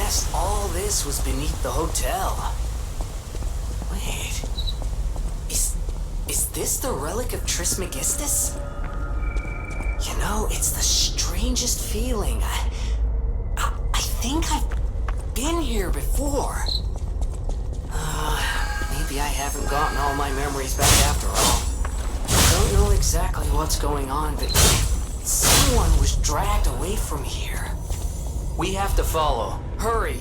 guess all this was beneath the hotel. Wait. Is this the relic of Trismegistus? You know, it's the strangest feeling. I think I've been here before. Maybe I haven't gotten all my memories back after all. I don't know exactly what's going on, but someone was dragged away from here. We have to follow. Hurry!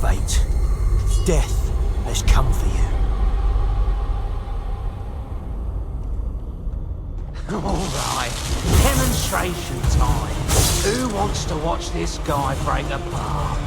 fate. Death has come for you. Alright, demonstration time. Who wants to watch this guy break apart?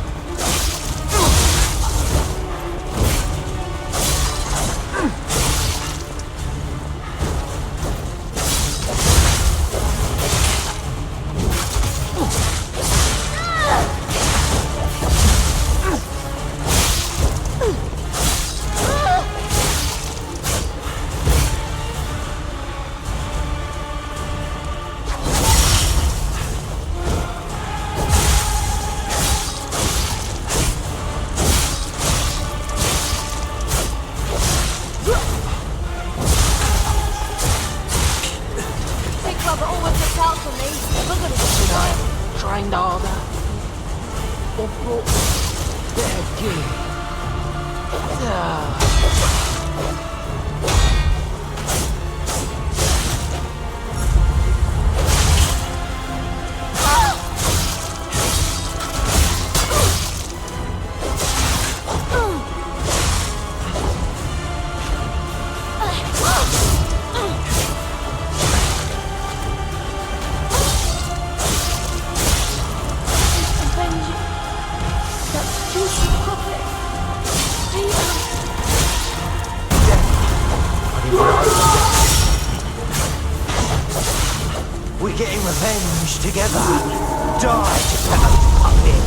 Trained harder or brought better gear. We're getting revenge together. Die together, puppet.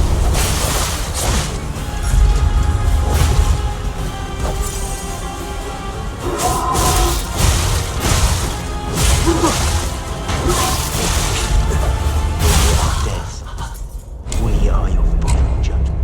Death. We are your final judgment.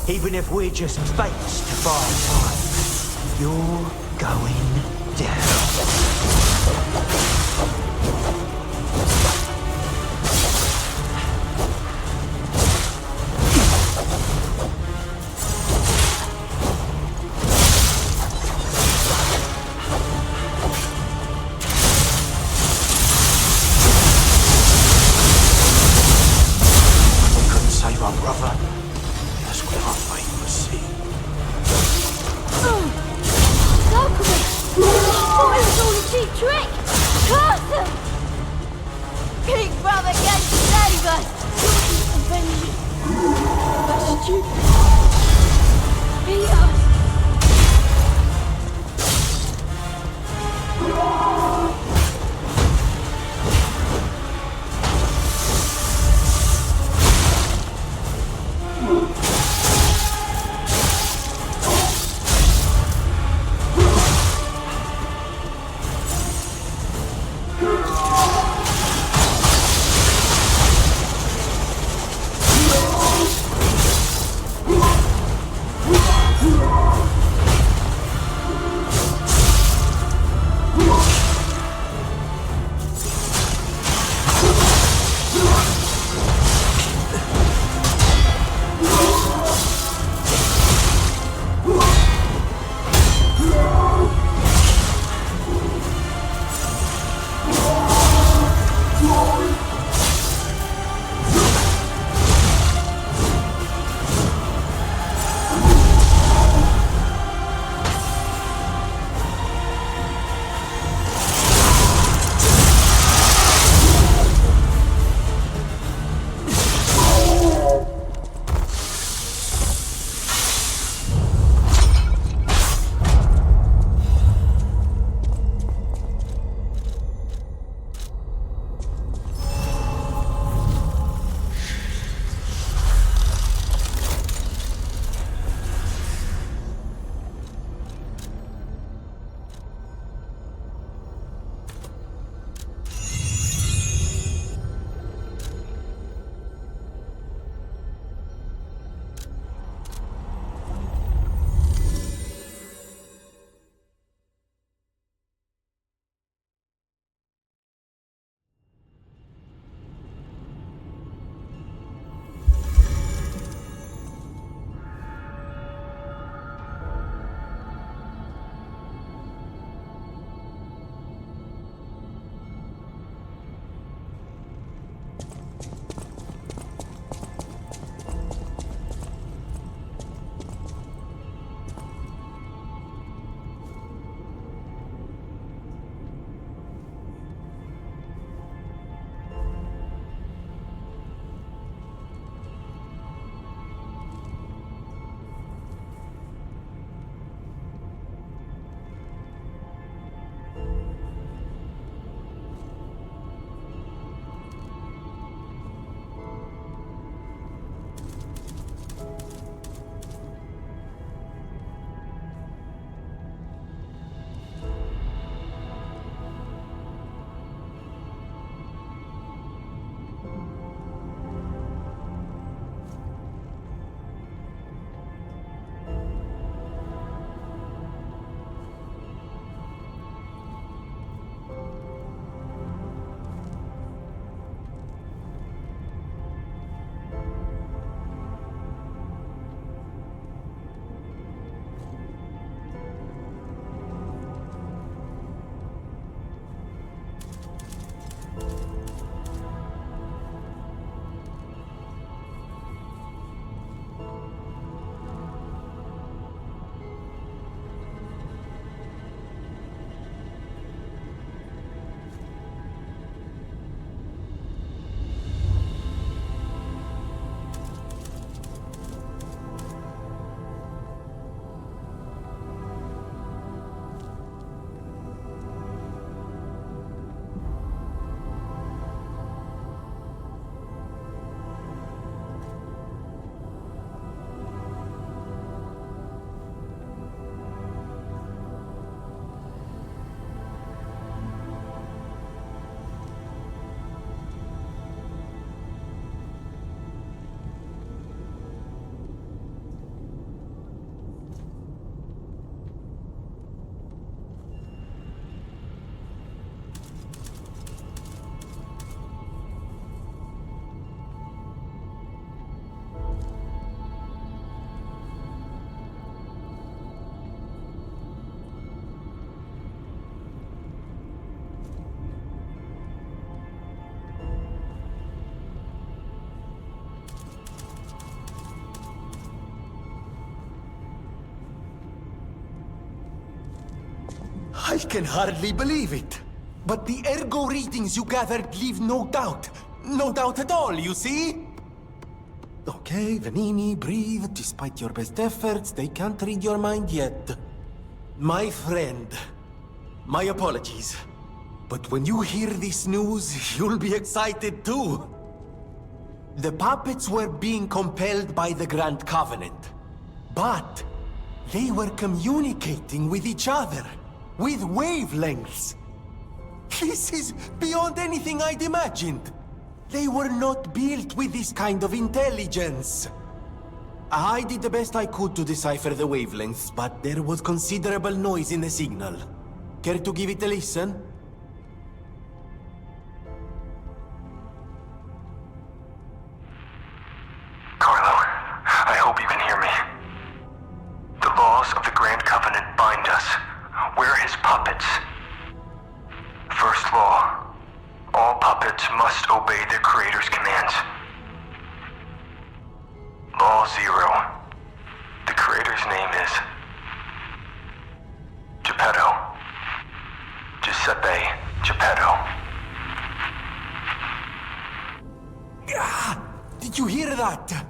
Even if we're just fates to buy time, you're going down. We couldn't save our brother. That's what our fate was sealed. Alchemy! Thought it was all a cheap trick! Curse them! Big brother came to save us! Avenge it! That's stupid! Beat us! can hardly believe it. But the ergo readings you gathered leave no doubt. No doubt at all, you see? Okay, Vanini, breathe. Despite your best efforts, they can't read your mind yet. My friend, my apologies. But when you hear this news, you'll be excited too. The puppets were being compelled by the Grand Covenant. But they were communicating with each other, with wavelengths. This is beyond anything I'd imagined. They were not built with this kind of intelligence. I did the best I could to decipher the wavelengths, but there was considerable noise in the signal. Care to give it a listen? Carlo, I hope you can hear me. The laws of the Grand Covenant bind us. We're his puppets. First law, all puppets must obey their creator's commands. Law 0, the creator's name is Geppetto. Giuseppe Geppetto. Did you hear that?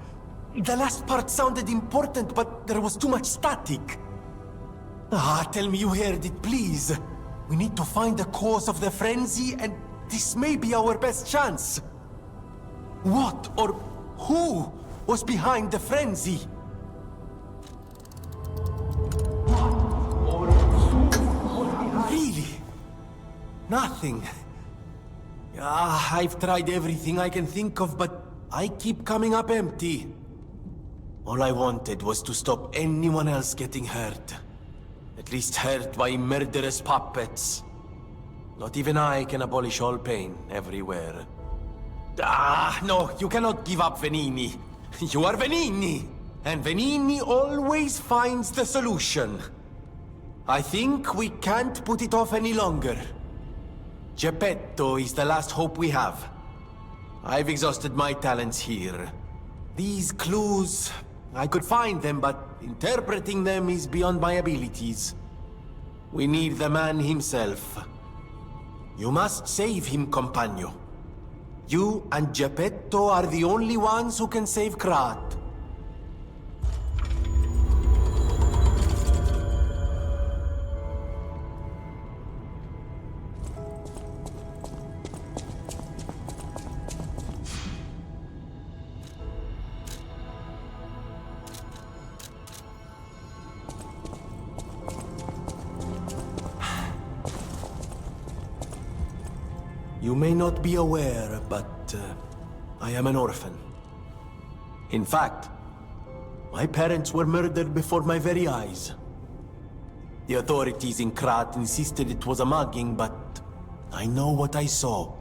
The last part sounded important, but there was too much static. Tell me you heard it, please. We need to find the cause of the frenzy, and this may be our best chance. What or who was behind the frenzy? Really? Nothing. I've tried everything I can think of, but I keep coming up empty. All I wanted was to stop anyone else getting hurt. At least hurt by murderous puppets. Not even I can abolish all pain everywhere. No, you cannot give up, Venini. You are Venini! And Venini always finds the solution. I think we can't put it off any longer. Geppetto is the last hope we have. I've exhausted my talents here. These clues, I could find them, but interpreting them is beyond my abilities. We need the man himself. You must save him, compagno. You and Geppetto are the only ones who can save Krat. You may not be aware, but I am an orphan. In fact, my parents were murdered before my very eyes. The authorities in Krat insisted it was a mugging, but I know what I saw.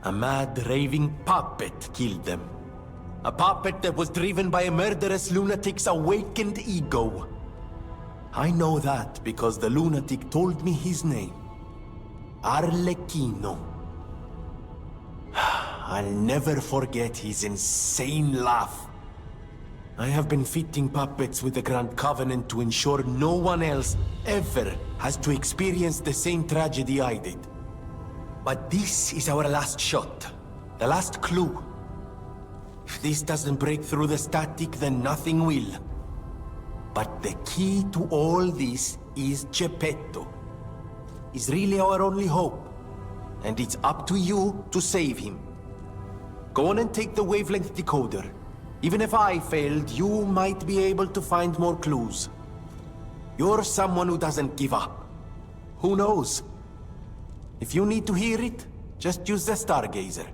A mad, raving puppet killed them. A puppet that was driven by a murderous lunatic's awakened ego. I know that because the lunatic told me his name. Arlecchino. I'll never forget his insane laugh. I have been fitting puppets with the Grand Covenant to ensure no one else ever has to experience the same tragedy I did. But this is our last shot. The last clue. If this doesn't break through the static, then nothing will. But the key to all this is Geppetto. He's really our only hope. And it's up to you to save him. Go on and take the wavelength decoder. Even if I failed, you might be able to find more clues. You're someone who doesn't give up. Who knows? If you need to hear it, just use the Stargazer.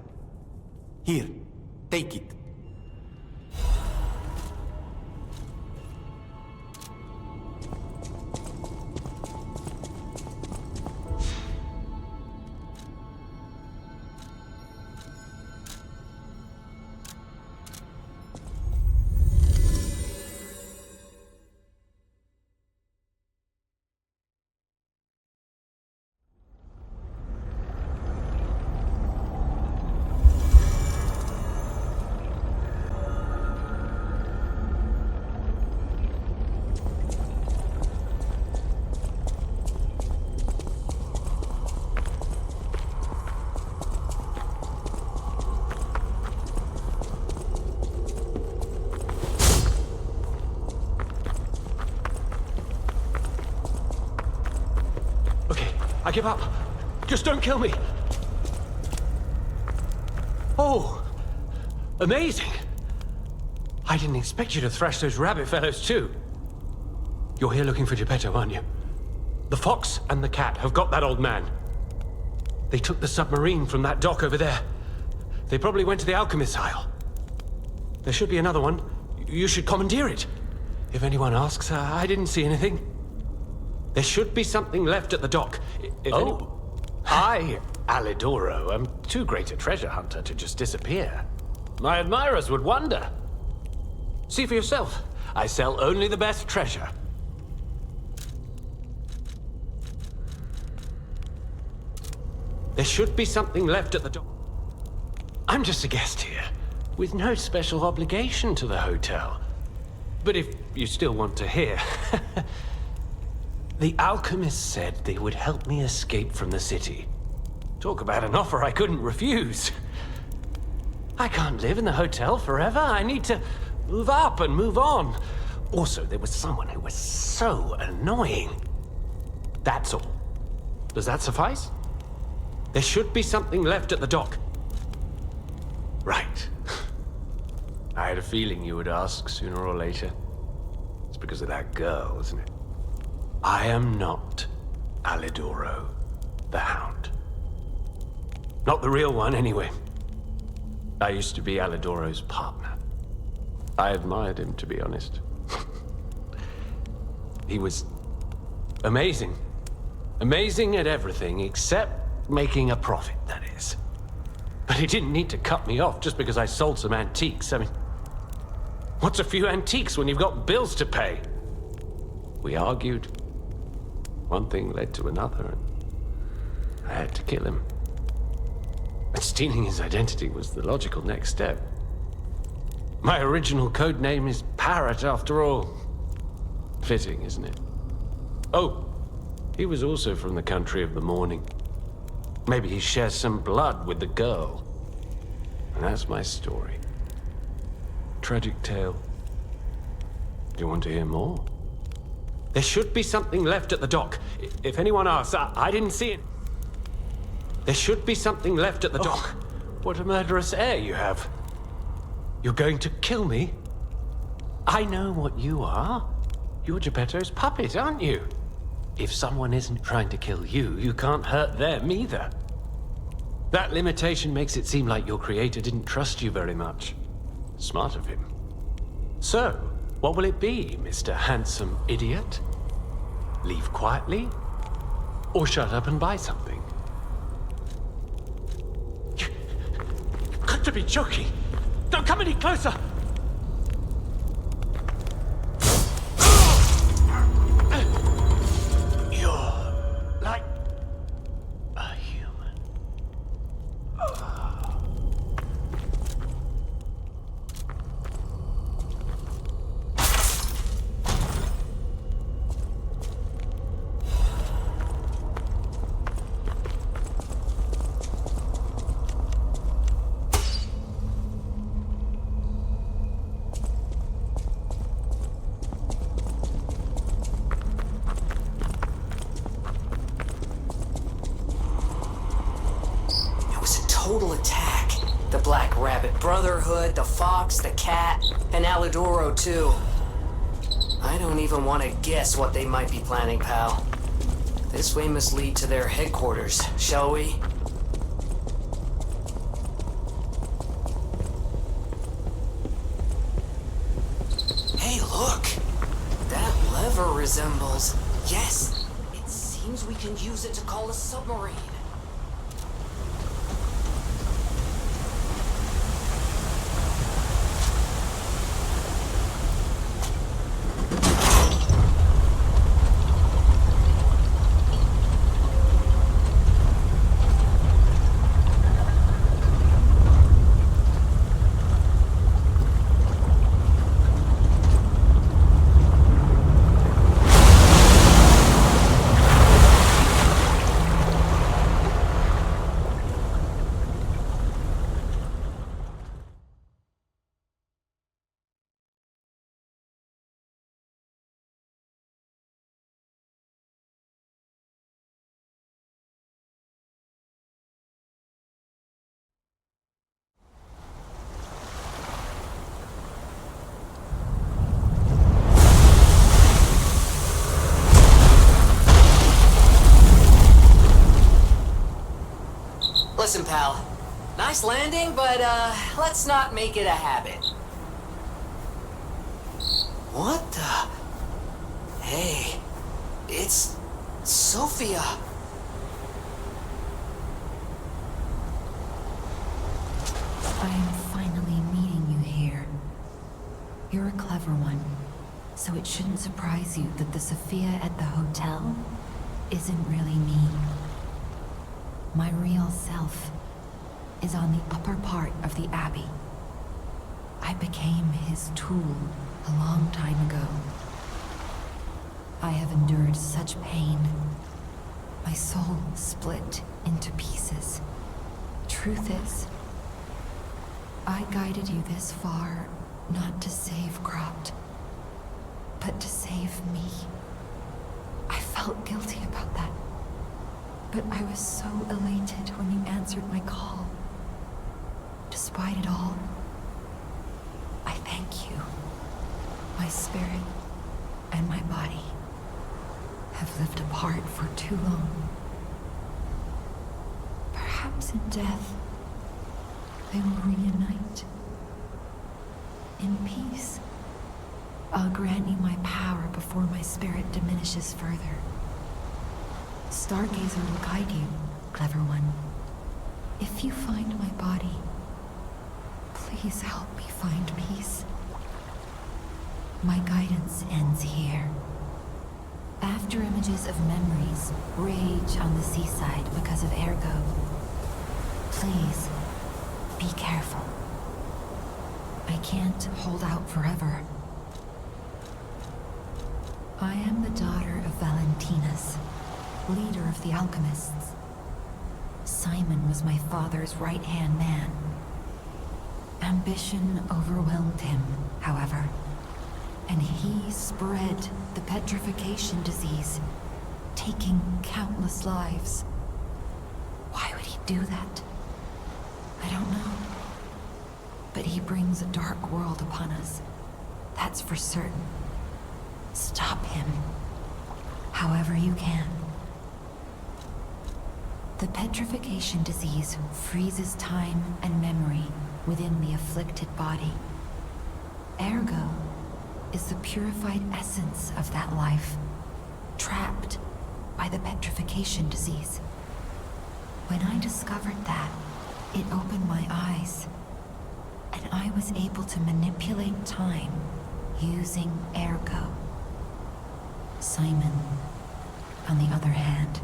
Here, take it. give up. Just don't kill me. Oh, amazing. I didn't expect you to thrash those rabbit fellows too. You're here looking for Geppetto, aren't you? The fox and the cat have got that old man. They took the submarine from that dock over there. They probably went to the alchemist's isle. There should be another one. You should commandeer it. If anyone asks, I didn't see anything. There should be something left at the dock. I, Alidoro, am too great a treasure hunter to just disappear. My admirers would wonder. See for yourself. I sell only the best treasure. There should be something left at the dock. I'm just a guest here, with no special obligation to the hotel. But if you still want to hear... The alchemist said they would help me escape from the city. Talk about an offer I couldn't refuse. I can't live in the hotel forever. I need to move up and move on. Also, there was someone who was so annoying. That's all. Does that suffice? There should be something left at the dock. Right. I had a feeling you would ask sooner or later. It's because of that girl, isn't it? I am not Alidoro, the Hound. Not the real one, anyway. I used to be Alidoro's partner. I admired him, to be honest. He was amazing. Amazing at everything, except making a profit, that is. But he didn't need to cut me off just because I sold some antiques. I mean, what's a few antiques when you've got bills to pay? We argued. One thing led to another, and I had to kill him. But stealing his identity was the logical next step. My original code name is Parrot, after all. Fitting, isn't it? Oh, he was also from the country of the morning. Maybe he shares some blood with the girl. And that's my story. Tragic tale. Do you want to hear more? There should be something left at the dock. If anyone asks, I didn't see it. There should be something left at the dock. What a murderous air you have. You're going to kill me? I know what you are. You're Geppetto's puppet, aren't you? If someone isn't trying to kill you, you can't hurt them either. That limitation makes it seem like your creator didn't trust you very much. Smart of him. So, what will it be, Mr. Handsome Idiot? Leave quietly? Or shut up and buy something? You've got to be joking! Don't come any closer! You're like a human. Total attack. The Black Rabbit Brotherhood, the Fox, the Cat, and Alidoro too. I don't even want to guess what they might be planning, pal. This way must lead to their headquarters, shall we? Hey, look! That lever resembles... Yes! It seems we can use it to call a submarine. Listen, pal. Nice landing, but, let's not make it a habit. What the... Hey... It's... Sophia. I am finally meeting you here. You're a clever one, so it shouldn't surprise you that the Sophia at the hotel isn't really me. My real self is on the upper part of the Abbey. I became his tool a long time ago. I have endured such pain. My soul split into pieces. Truth is, I guided you this far not to save Cropt, but to save me. I felt guilty about that, but I was so elated when you answered my call. Despite it all, I thank you. My spirit and my body have lived apart for too long. Perhaps in death, they will reunite. In peace, I'll grant you my power before my spirit diminishes further. Stargazer will guide you, clever one. If you find my body, please help me find peace. My guidance ends here. After images of memories rage on the seaside because of Ergo, please be careful. I can't hold out forever. I am the daughter of Valentinus, leader of the alchemists. Simon was my father's right-hand man. Ambition overwhelmed him, however, and he spread the petrification disease, taking countless lives. Why would he do that? I don't know. But he brings a dark world upon us. That's for certain. Stop him, however you can. The petrification disease freezes time and memory within the afflicted body. Ergo is the purified essence of that life, trapped by the petrification disease. When I discovered that, it opened my eyes, and I was able to manipulate time using Ergo. Simon, on the other hand,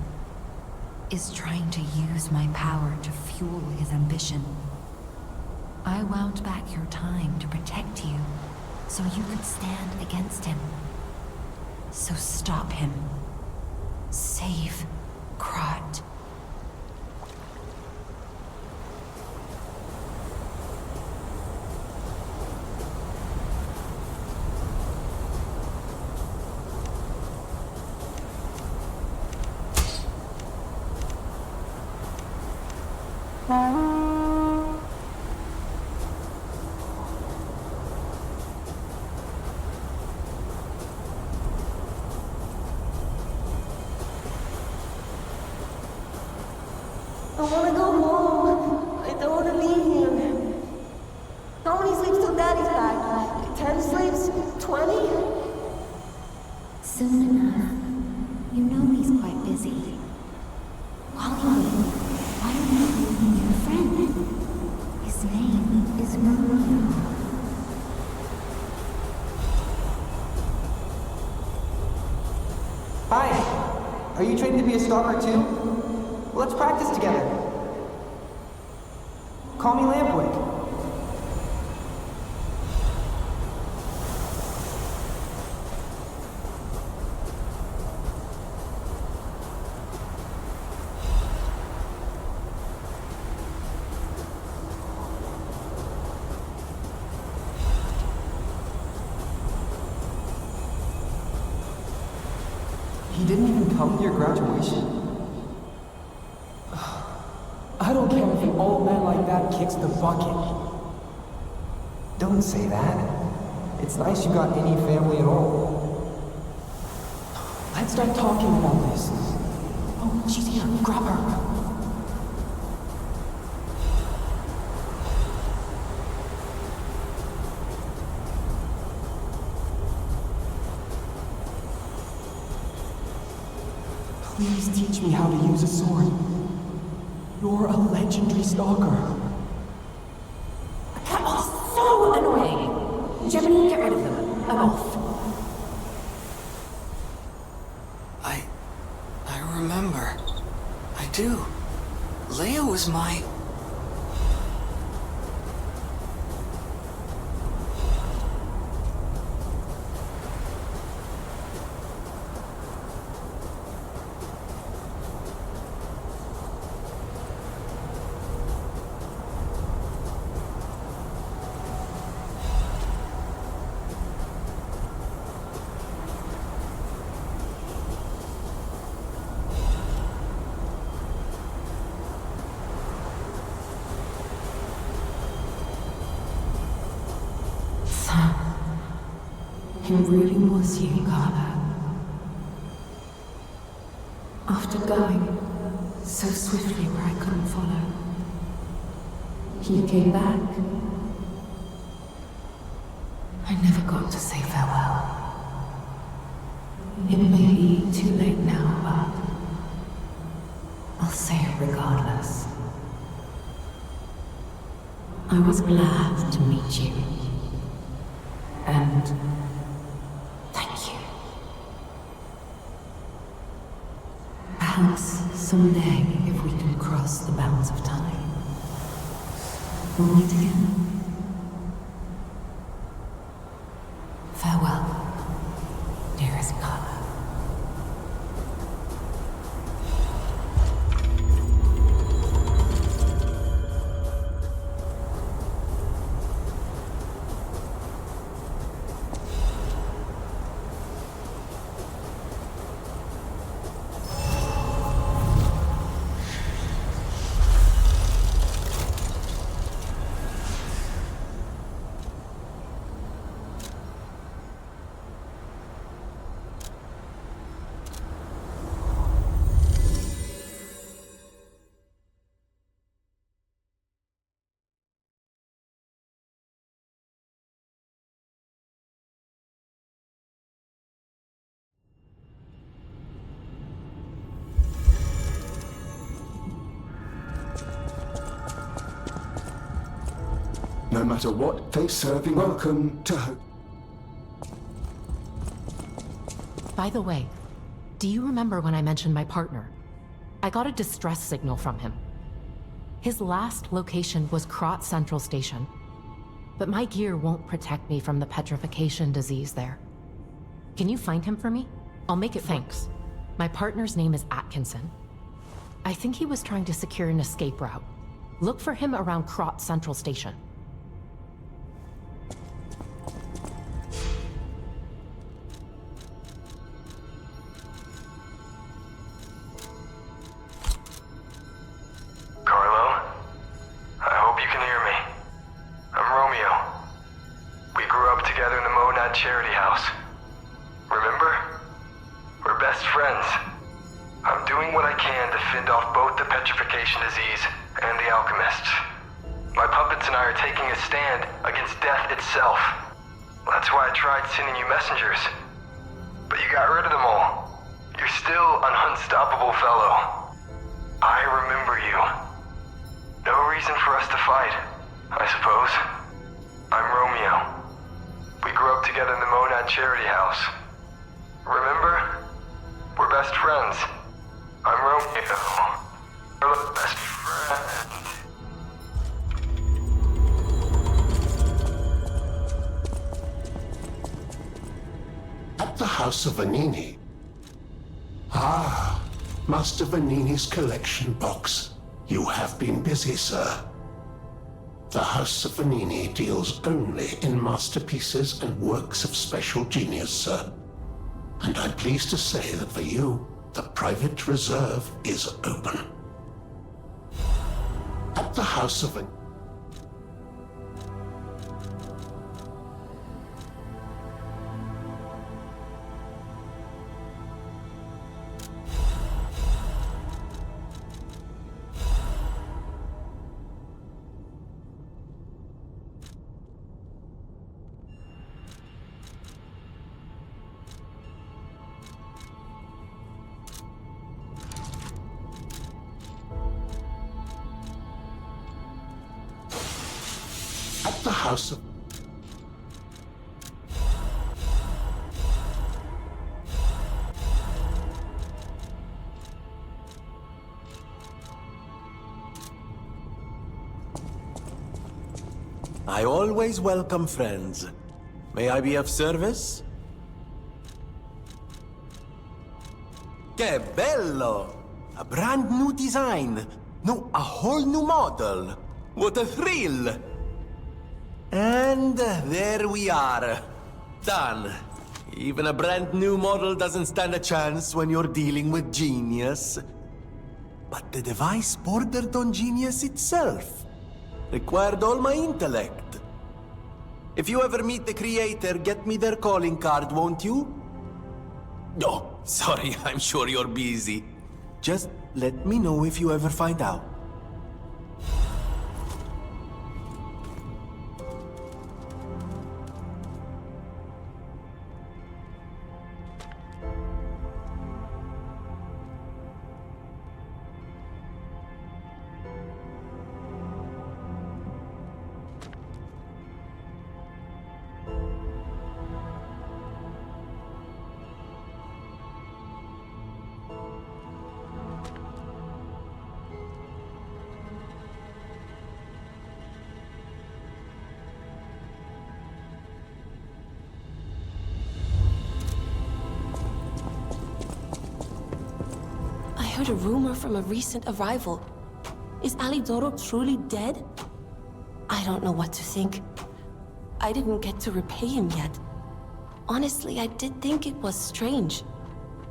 is trying to use my power to fuel his ambition. I wound back your time to protect you, so you could stand against him. So stop him. Save Cropt. I wanna go home. I don't wanna be here. How many sleeps till Daddy's back? 10 sleeps? 20? Soon enough. You know he's quite busy. Hollywood, why don't you bring me your friend? His name is Maria. Hi! Are you trained to be a stalker too? Let's practice together. Call me Lampwick. He didn't even come to your graduation? I don't care if an old man like that kicks the bucket. Don't say that. It's nice you got any family at all. Let's start talking about this. Oh, she's here. Grab her. Please teach me how to use a sword. You're a legendary stalker. Oh, so annoying! Gemini, get rid of them. I'm off. I remember. I do. Leia was my... It really was you, Carla. After going so swiftly where I couldn't follow, you came back. I never got to say farewell. It may be too late now, but I'll say it regardless. I was glad to meet you. And thank you. Perhaps someday, if we can cross the bounds of time, we'll meet again. Farewell, dearest Carla. No matter what they serving, welcome to By the way, do you remember when I mentioned my partner? I got a distress signal from him. His last location was Krot Central Station, but my gear won't protect me from the petrification disease there. Can you find him for me? I'll make it. Thanks. My partner's name is Atkinson. I think he was trying to secure an escape route. Look for him around Krot Central Station. Charity house. Remember? We're best friends. I'm doing what I can to fend off both the petrification disease and the alchemists. My puppets and I are taking a stand against death itself. That's why I tried sending you messengers. But you got rid of them all. You're still an unstoppable fellow. I remember you. No reason for us to fight, I suppose. I'm Romeo. We grew up together in the Monad Charity House. Remember? We're best friends. I'm Romeo. We're best friends. At the House of Vanini. Ah, Master Vanini's collection box. You have been busy, sir. The House of Vanini deals only in masterpieces and works of special genius, sir. And I'm pleased to say that for you, the private reserve is open. At the House of Vanini. At the House of... I always welcome friends. May I be of service? Que bello! A brand new design. No, a whole new model. What a thrill! And there we are. Done. Even a brand new model doesn't stand a chance when you're dealing with genius. But the device bordered on genius itself. Required all my intellect. If you ever meet the creator, get me their calling card, won't you? Oh, sorry, I'm sure you're busy. Just let me know if you ever find out. I heard a rumor from a recent arrival. Is Alidoro truly dead? I don't know what to think. I didn't get to repay him yet. Honestly, I did think it was strange.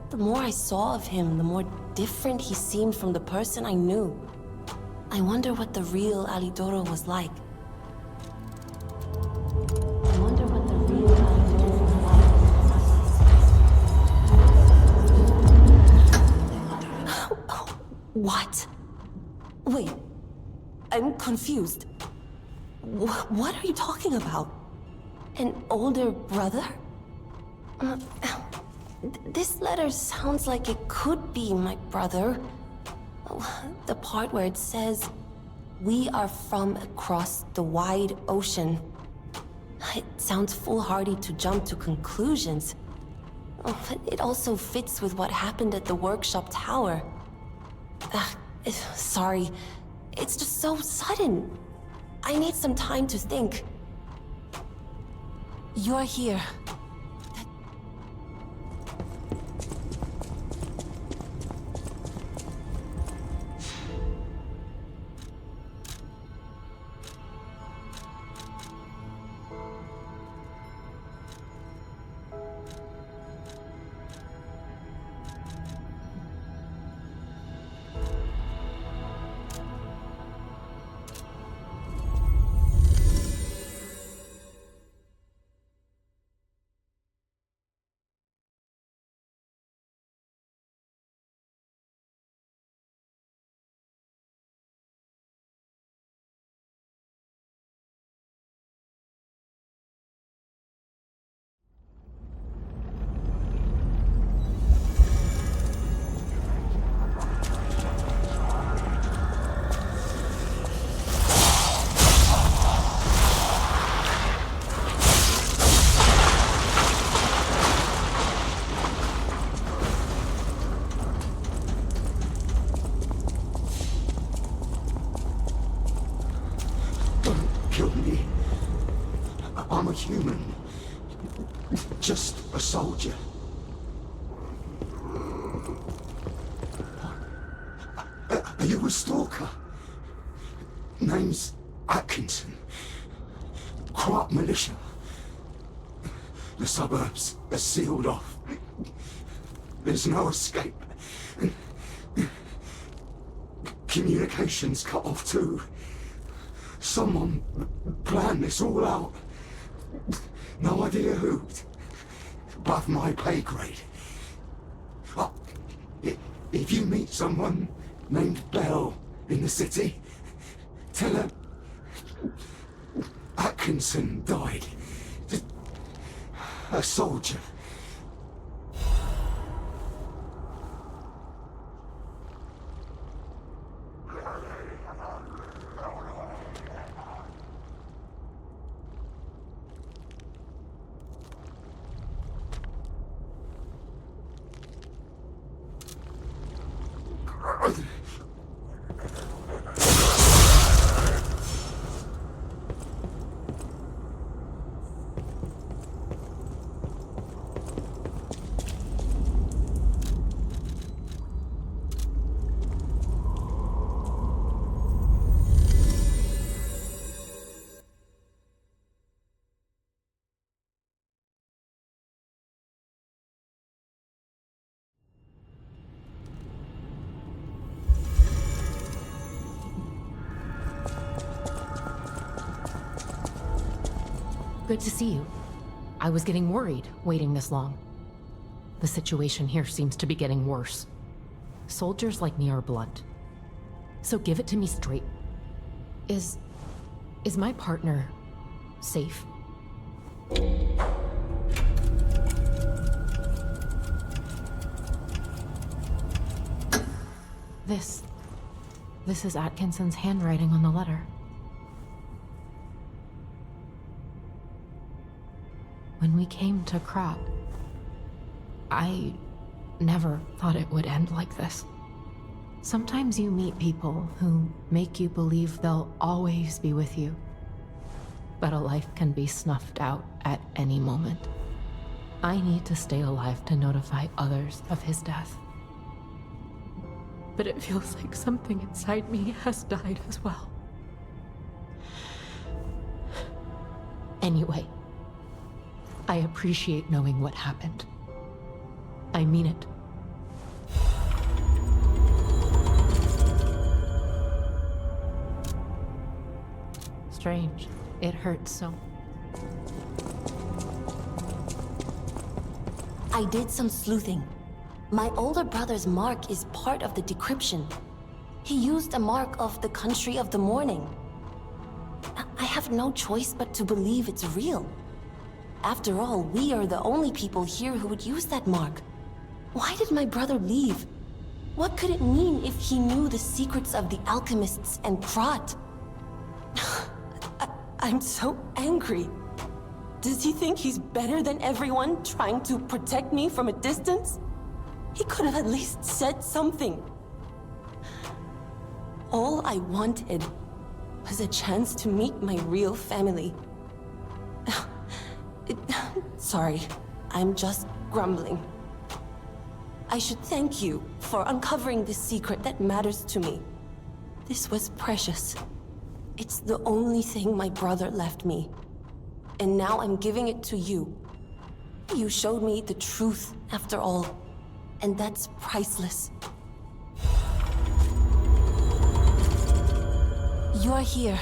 The more I saw of him, the more different he seemed from the person I knew. I wonder what the real Alidoro was like. What? Wait, I'm confused. What are you talking about? An older brother? This letter sounds like it could be my brother. The part where it says, "We are from across the wide ocean." It sounds foolhardy to jump to conclusions. But it also fits with what happened at the workshop tower. Sorry. It's just so sudden. I need some time to think. You're here. I'm a human. Just a soldier. Are you a stalker? Name's Atkinson. Crop militia. The suburbs are sealed off. There's no escape. Communications cut off too. Someone planned this all out. No idea who. Above my pay grade. If you meet someone named Bell in the city, tell her Atkinson died. A soldier. Good to see you. I was getting worried waiting this long. The situation here seems to be getting worse. Soldiers like me are blunt. So give it to me straight. Is my partner safe? This is Atkinson's handwriting on the letter. When we came to Krat, I never thought it would end like this. Sometimes you meet people who make you believe they'll always be with you. But a life can be snuffed out at any moment. I need to stay alive to notify others of his death. But it feels like something inside me has died as well. Anyway, I appreciate knowing what happened. I mean it. Strange. It hurts so. I did some sleuthing. My older brother's mark is part of the decryption. He used a mark of the country of the morning. I have no choice but to believe it's real. After all, we are the only people here who would use that mark. Why did my brother leave? What could it mean if he knew the secrets of the alchemists and Krat? I'm so angry. Does he think he's better than everyone, trying to protect me from a distance? He could have at least said something. All I wanted was a chance to meet my real family. Sorry, I'm just grumbling. I should thank you for uncovering this secret that matters to me. This was precious. It's the only thing my brother left me. And now I'm giving it to you. You showed me the truth, after all. And that's priceless. You're here.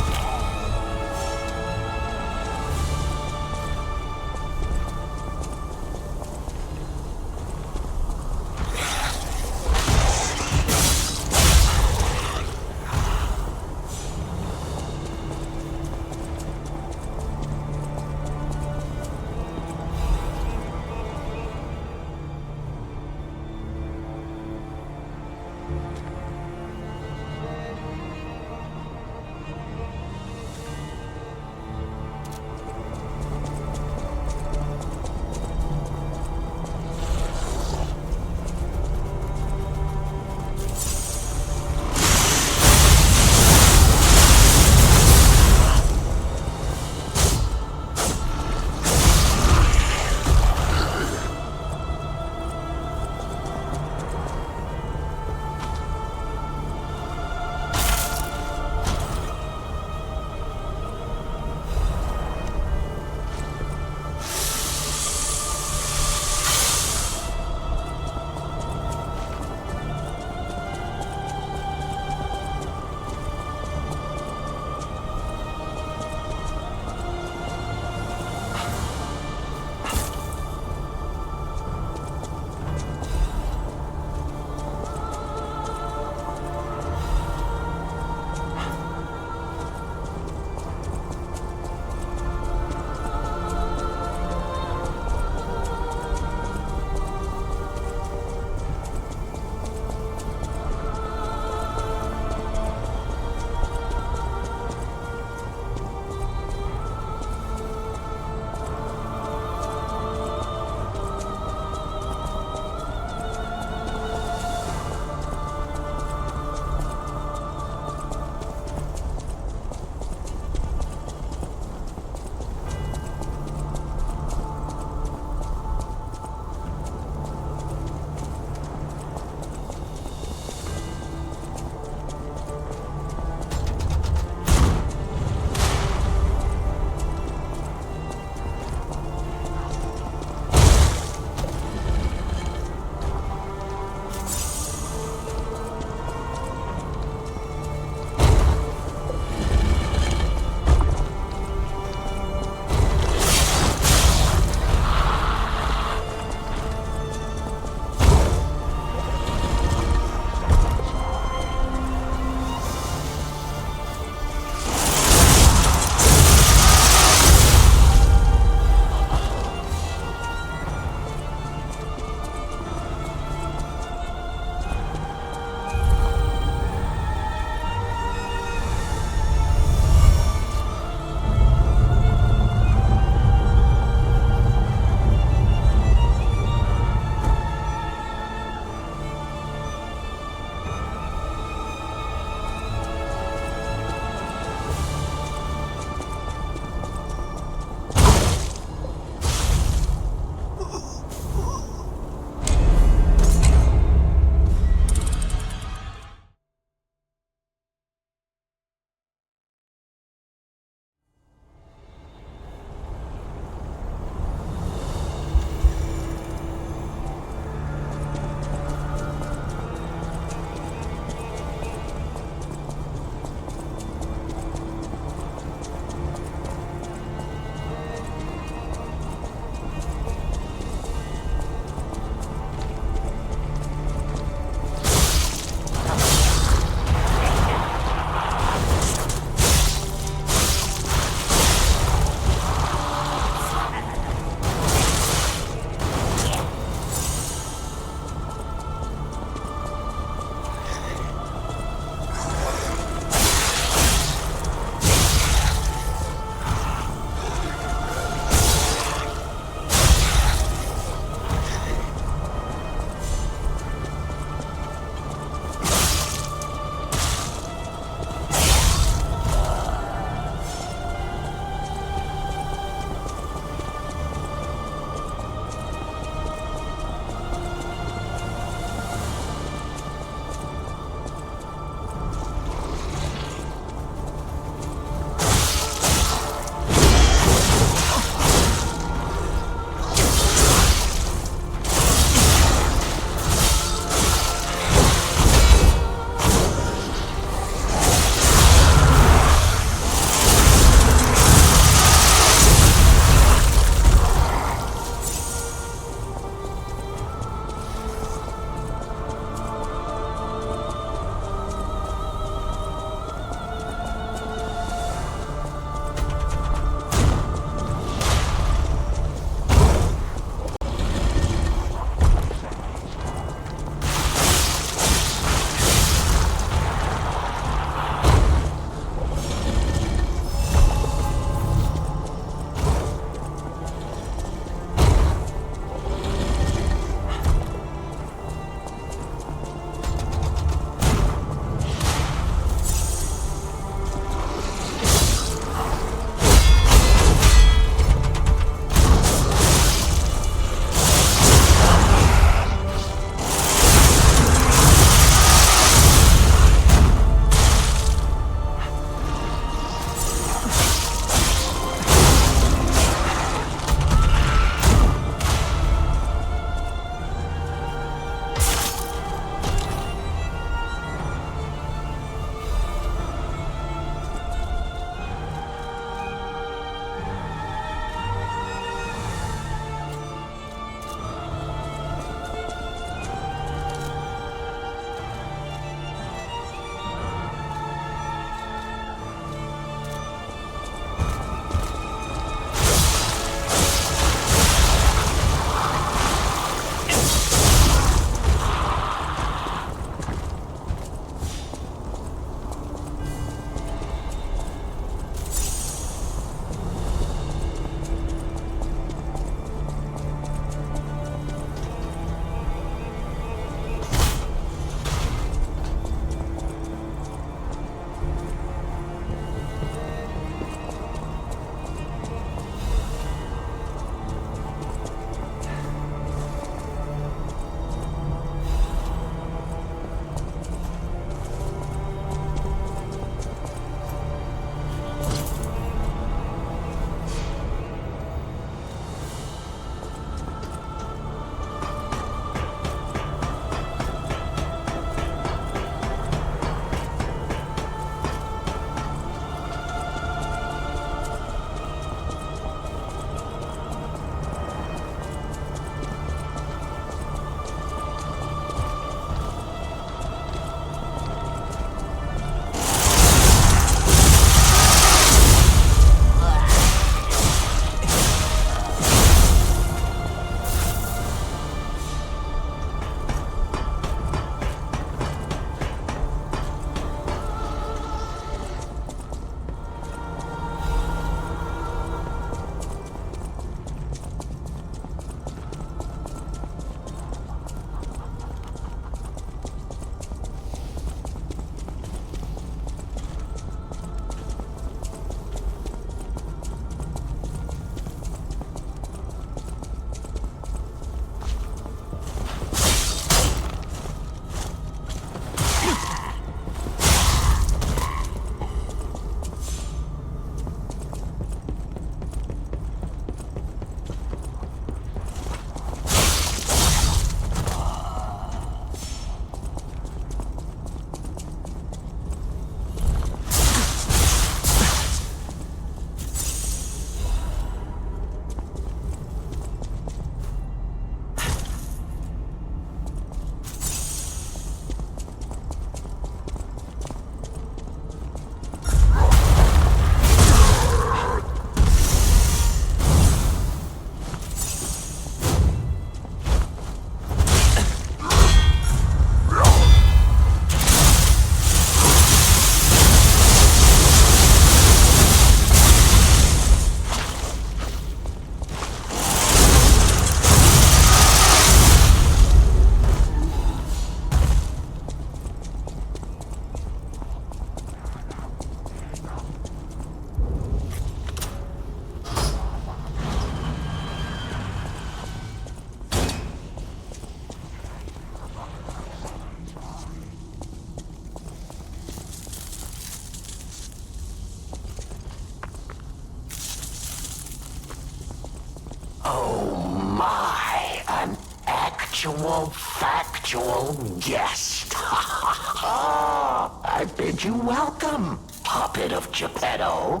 Oh my, an actual, factual guest. I bid you welcome, puppet of Geppetto.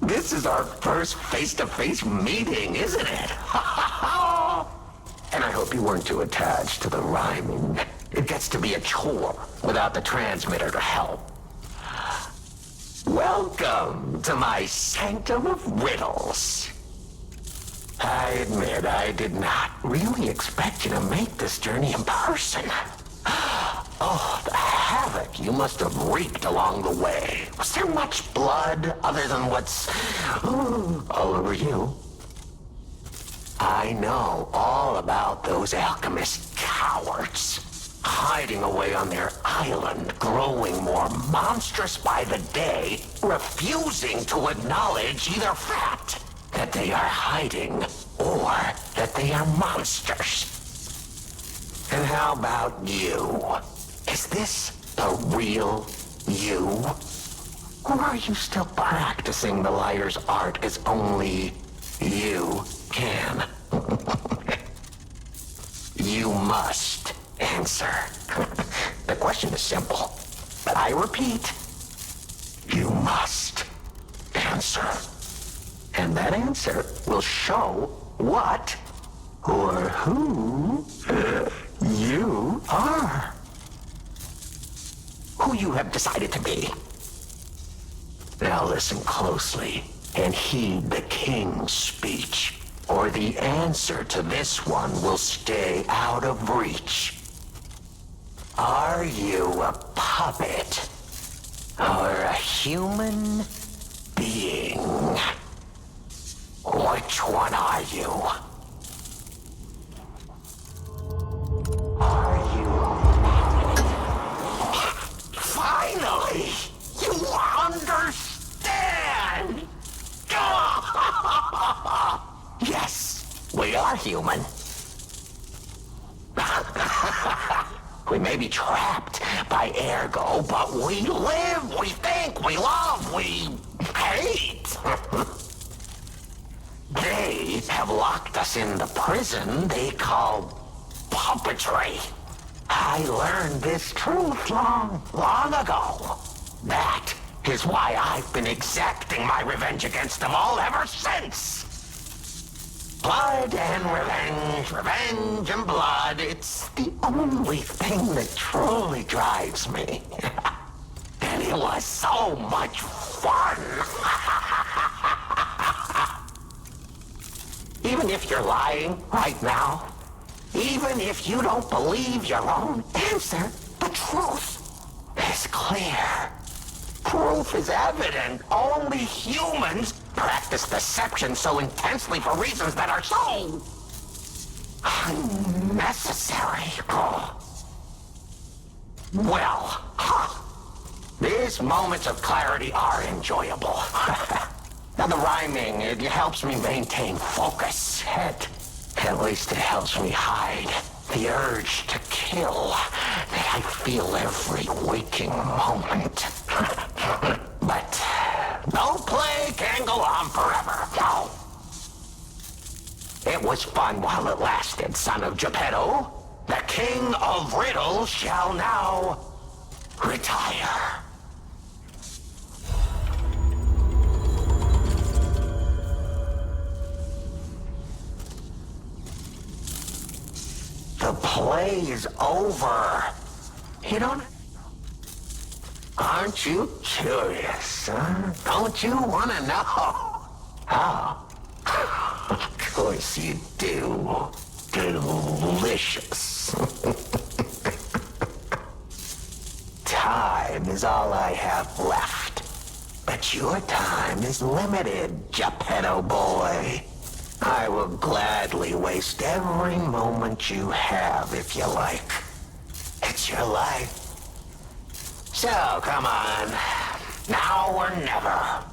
This is our first face-to-face meeting, isn't it? And I hope you weren't too attached to the rhyming. It gets to be a chore without the transmitter to help. Welcome to my sanctum of riddles. I admit I did not really expect you to make this journey in person. Oh, the havoc you must have wreaked along the way. Was there much blood other than what's all over you? I know all about those alchemist cowards, hiding away on their island, growing more monstrous by the day, refusing to acknowledge either fact that they are hiding or that they are monsters. And how about you? Is this the real you? Or are you still practicing the liar's art as only you can? You must answer. The question is simple, but I repeat, you must answer. And that answer will show what or who you are. Who you have decided to be. Now listen closely and heed the king's speech, or the answer to this one will stay out of reach. Are you a puppet or a human being? Which one are you? Are you? Finally! You understand! Yes, we are human. We may be trapped by ergo, but we live, we think, we love, we hate. They have locked us in the prison they call puppetry. I learned this truth long ago. That is why I've been exacting my revenge against them all ever since. Blood and revenge, revenge and blood, it's the only thing that truly drives me. And it was so much fun. Even if you're lying right now, even if you don't believe your own answer, the truth is clear. Proof is evident. Only humans practice deception so intensely for reasons that are so unnecessary. Well, these moments of clarity are enjoyable. Now the rhyming, it helps me maintain focus. At least it helps me hide the urge to kill that I feel every waking moment. But no play can go on forever, no. It was fun while it lasted, son of Geppetto. The king of riddles shall now retire. The play is over. You don't... Aren't you curious, huh? Don't you want to know? Oh. Of course you do. Delicious. Time is all I have left. But your time is limited, Geppetto boy. I will gladly waste every moment you have if you like. It's your life. So, come on. Now or never.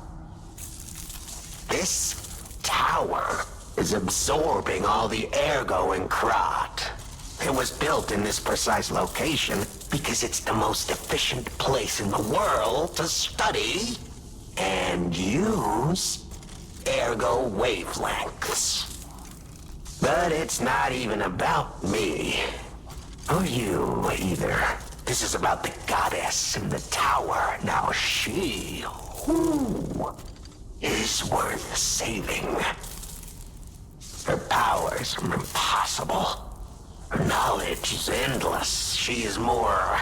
This tower is absorbing all the ergo in Krat. It was built in this precise location because it's the most efficient place in the world to study and use ergo wavelengths. But it's not even about me. Or you, either. This is about the goddess in the tower. Now she, who is worth saving. Her powers are impossible. Her knowledge is endless. She is more,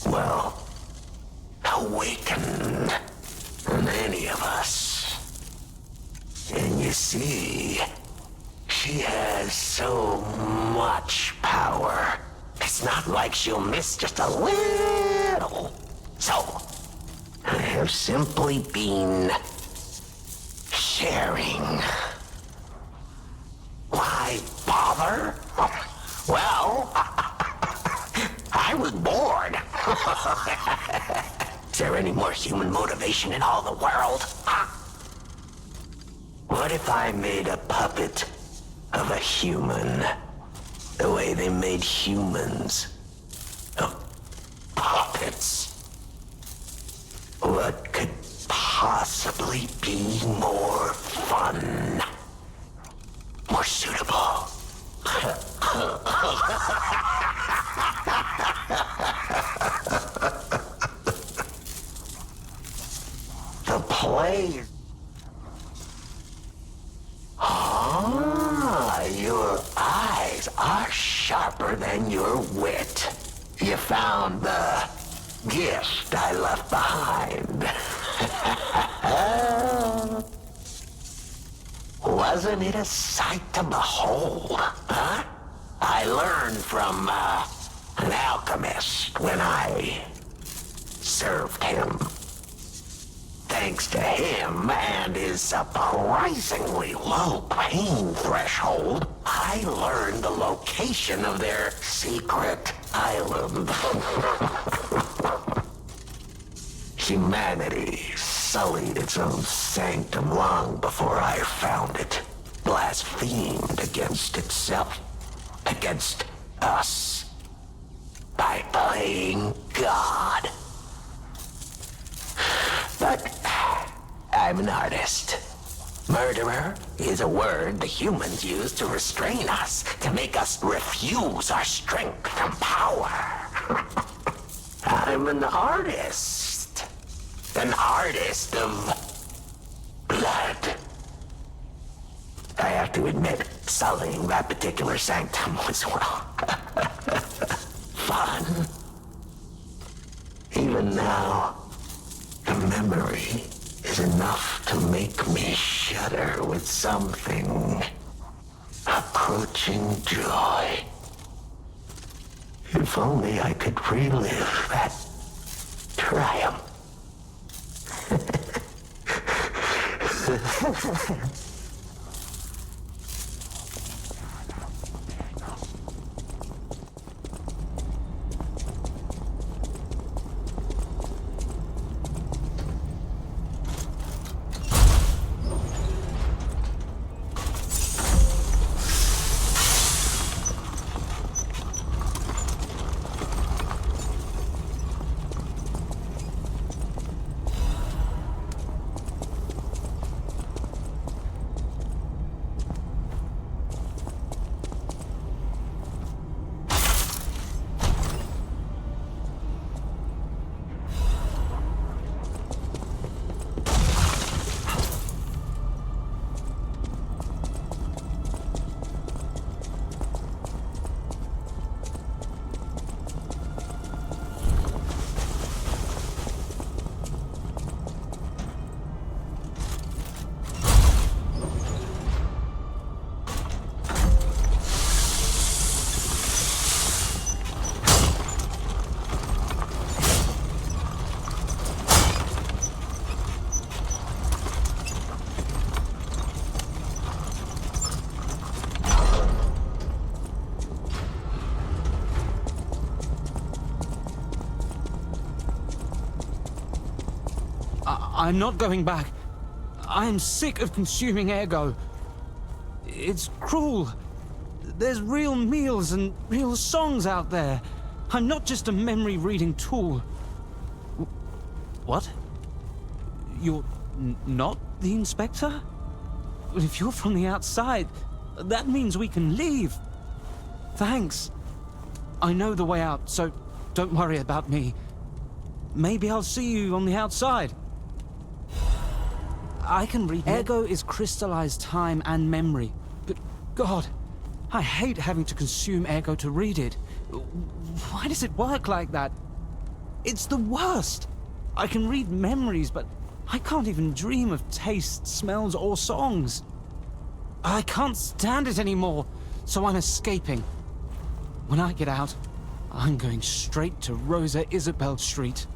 well, awakened than any of us. And you see, she has so much power. It's not like she'll miss just a little. So, I have simply been sharing. Why bother? Well, I was bored. Is there any more human motivation in all the world? What if I made a puppet of a human? The way they made humans. Of puppets. What could possibly be more fun? More suitable? The play. Your eyes are sharper than your wit. You found the gift I left behind. Wasn't it a sight to behold, huh? I learned from an alchemist when I served him. Thanks to him and his surprisingly low pain threshold, I learned the location of their secret island. Humanity sullied its own sanctum long before I found it, blasphemed against itself, against us, by playing God. But I'm an artist. Murderer is a word the humans use to restrain us, to make us refuse our strength and power. I'm an artist. An artist of blood. I have to admit, sullying that particular sanctum was, well, fun. Even now, the memory is enough to make me shudder with something approaching joy. If only I could relive that triumph. I'm not going back. I am sick of consuming ego. It's cruel. There's real meals and real songs out there. I'm not just a memory-reading tool. What? You're not the Inspector? Well, if you're from the outside, That means we can leave. Thanks. I know the way out, so don't worry about me. Maybe I'll see you on the outside. I can read. Ergo is crystallized time and memory. But God, I hate having to consume Ergo to read it. Why does it work like that? It's the worst. I can read memories, but I can't even dream of tastes, smells, or songs. I can't stand it anymore, so I'm escaping. When I get out, I'm going straight to Rosa Isabel Street.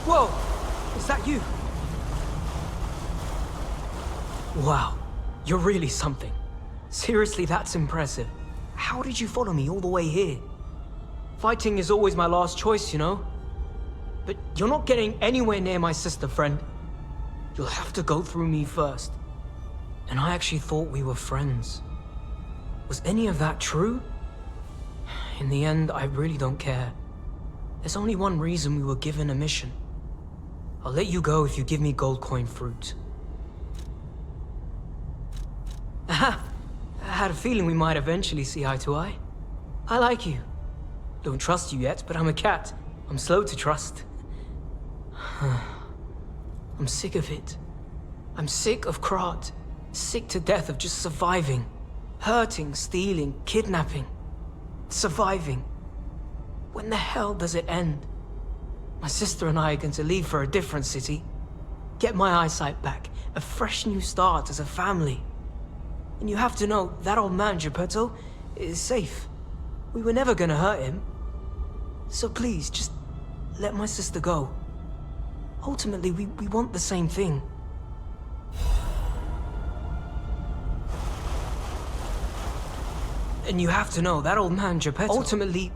Whoa! Is that you? Wow, you're really something. Seriously, that's impressive. How did you follow me all the way here? Fighting is always my last choice, you know? But you're not getting anywhere near my sister, friend. You'll have to go through me first. And I actually thought we were friends. Was any of that true? In the end, I really don't care. There's only one reason we were given a mission. I'll let you go if you give me gold coin fruit. Aha! I had a feeling we might eventually see eye to eye. I like you. Don't trust you yet, but I'm a cat. I'm slow to trust. I'm sick of it. I'm sick of Krat. Sick to death of just surviving. Hurting, stealing, kidnapping. Surviving. When the hell does it end? My sister and I are going to leave for a different city. Get my eyesight back. A fresh new start as a family. And you have to know, that old man, Geppetto, is safe. We were never gonna hurt him. So please, just let my sister go. Ultimately, we want the same thing. And you have to know, that old man, Geppetto, ultimately...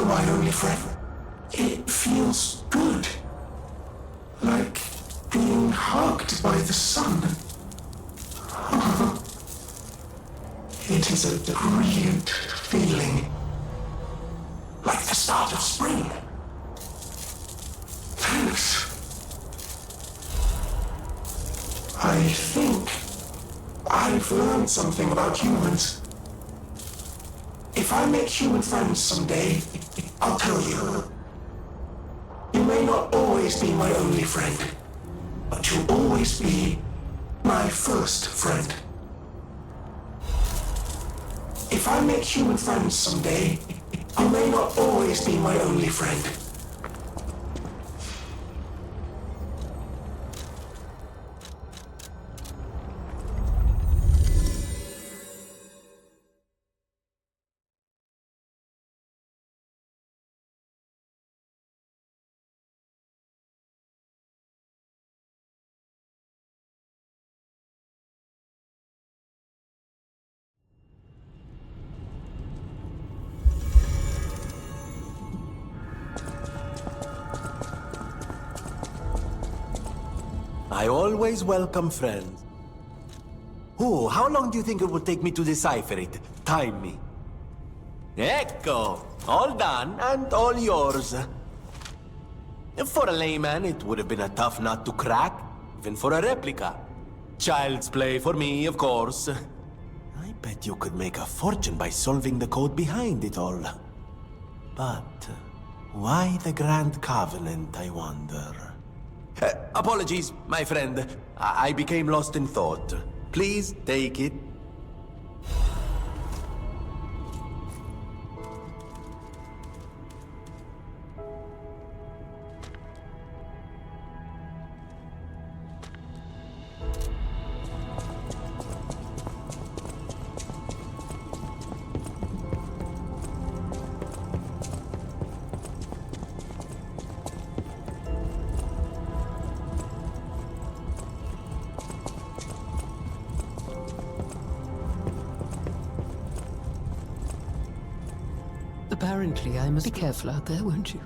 my only friend. It feels good. Like being hugged by the sun. It is a brilliant feeling. Like the start of spring. Thanks. I think I've learned something about humans. If I make human friends someday, I'll tell you. You may not always be my only friend, but you'll always be my first friend. If I make human friends someday, you may not always be my only friend. I always welcome friends. Oh, how long do you think it will take me to decipher it? Time me. Ecco! All done, and all yours. For a layman, it would have been a tough nut to crack, even for a replica. Child's play for me, of course. I bet you could make a fortune by solving the code behind it all. But why the Grand Covenant, I wonder? Apologies, my friend. I became lost in thought. Please take it. Apparently, I must be careful out there, won't you?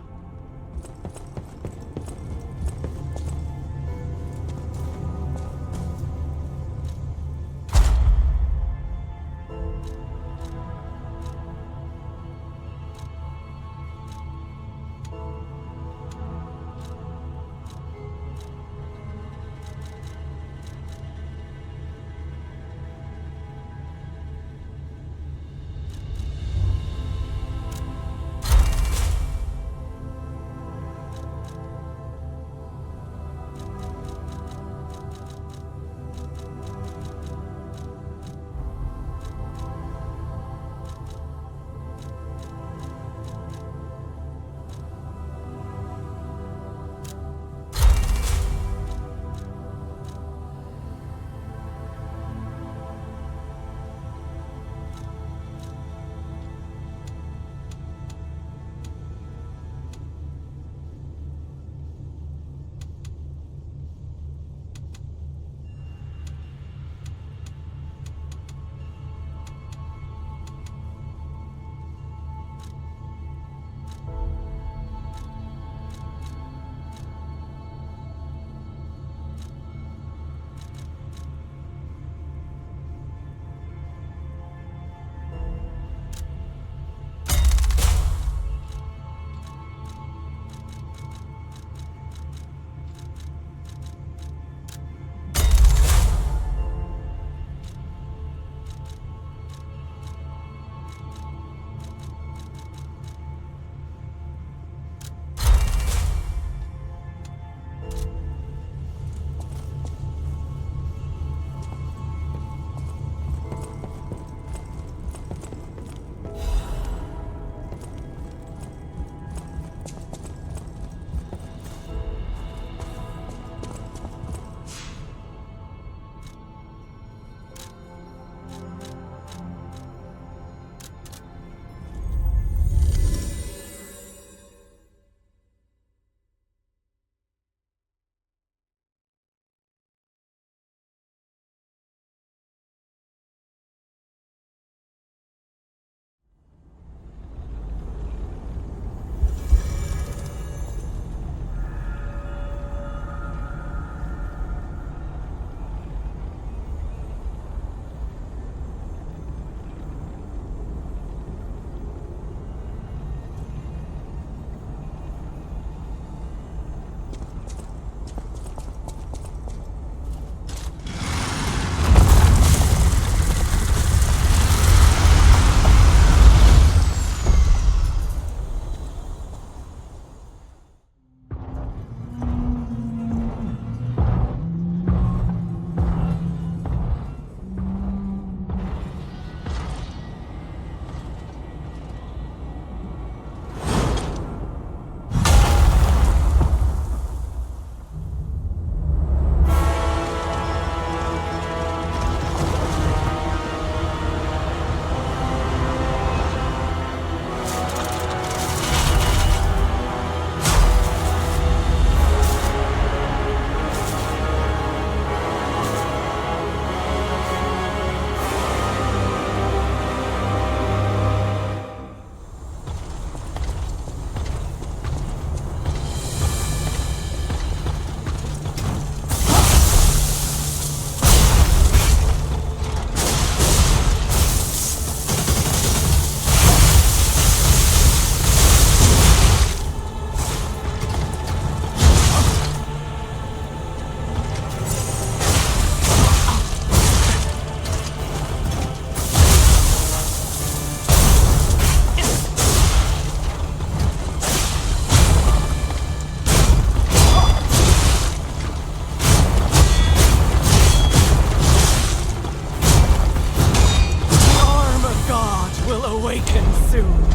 soon.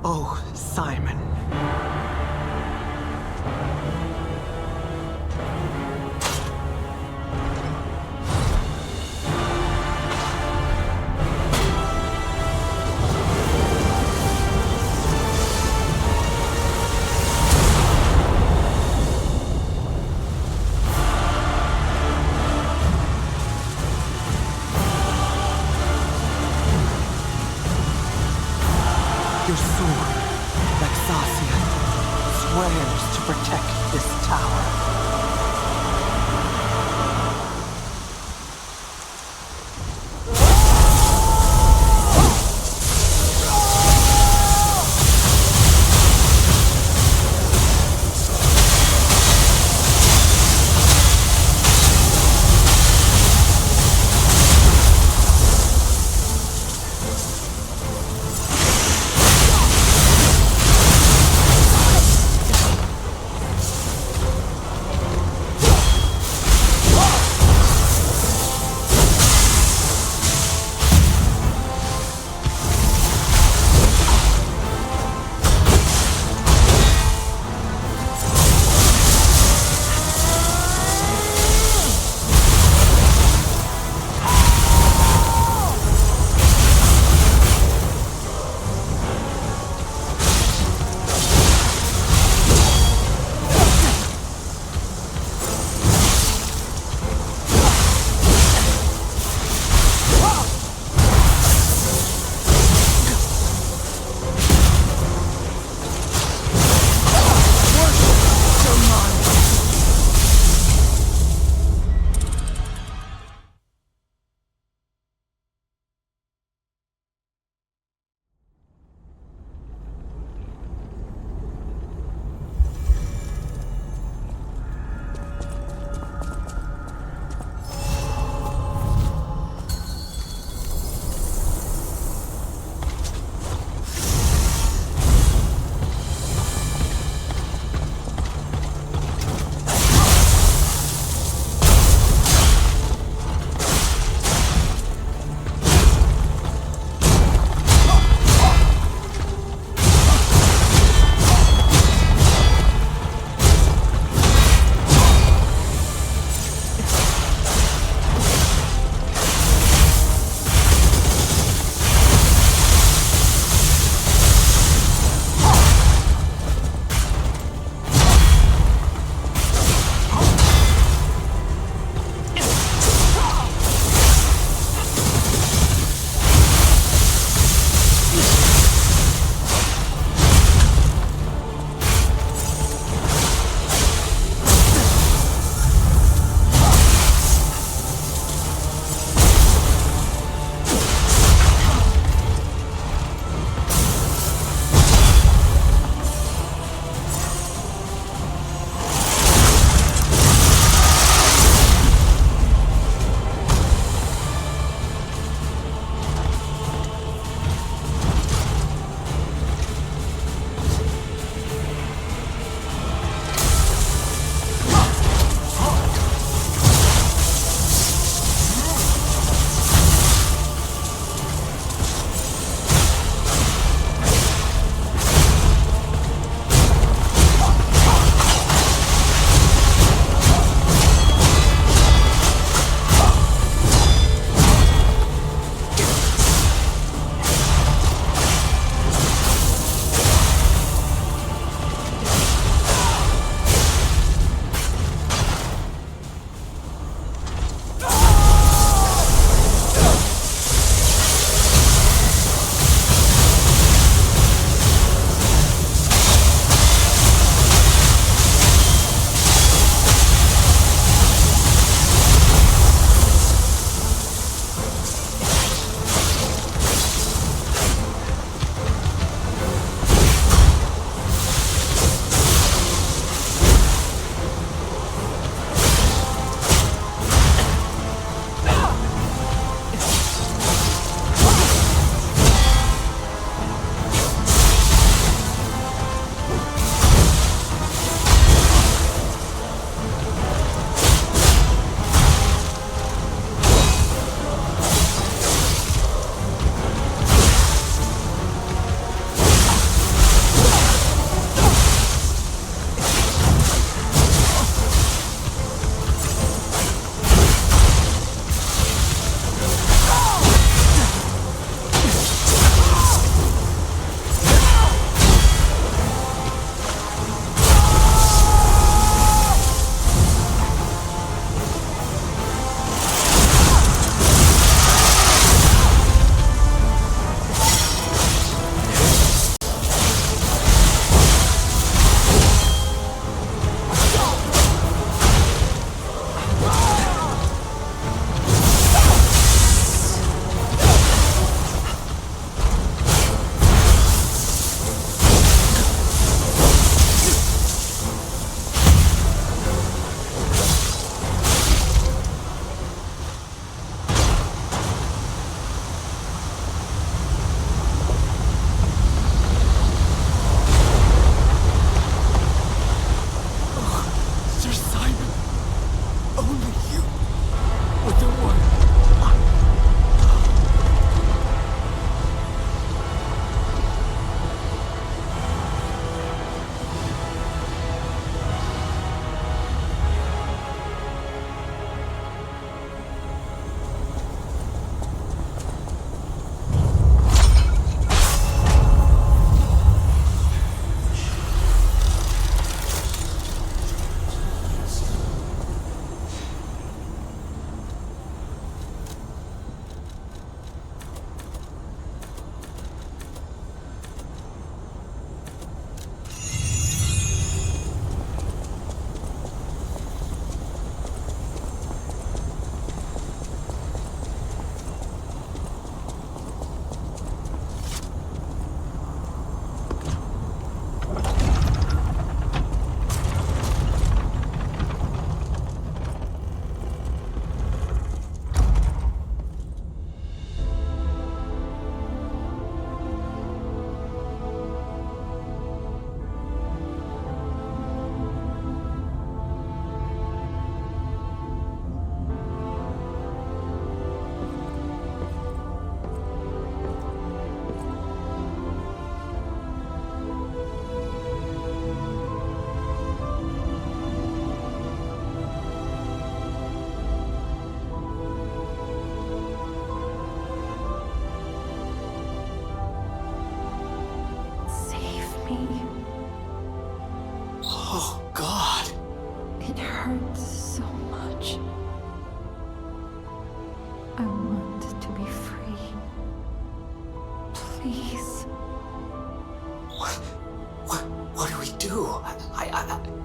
Oh, Simon. Your sword, Vexasia, swears to protect this tower.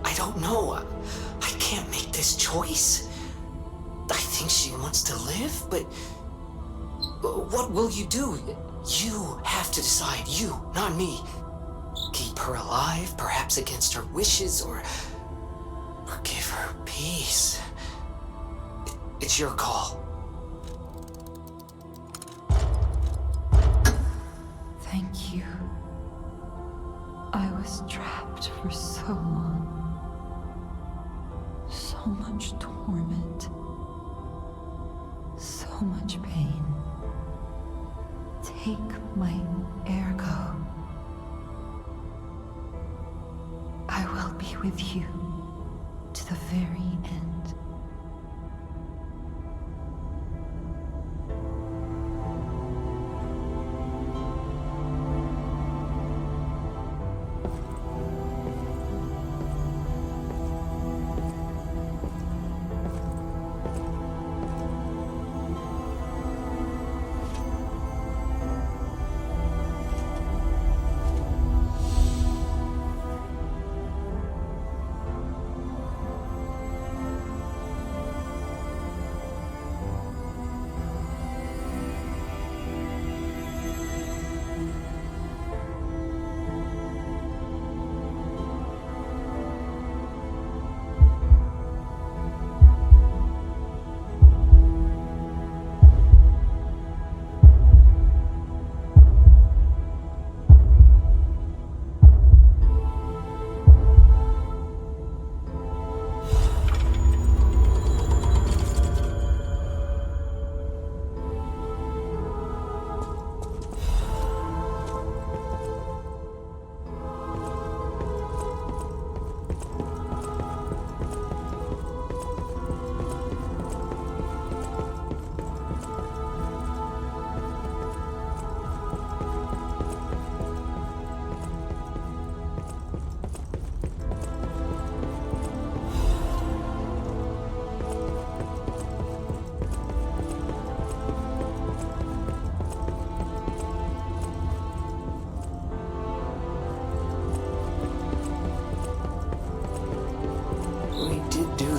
I don't know. I can't make this choice. I think she wants to live, but what will you do? You have to decide. You, not me. Keep her alive, perhaps against her wishes, or give her peace. It's your call. Thank you. I was trapped for so long. So much torment. So much pain. Take my ergo. I will be with you to the very end.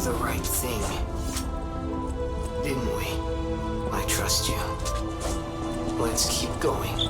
The right thing, didn't we? I trust you. Let's keep going.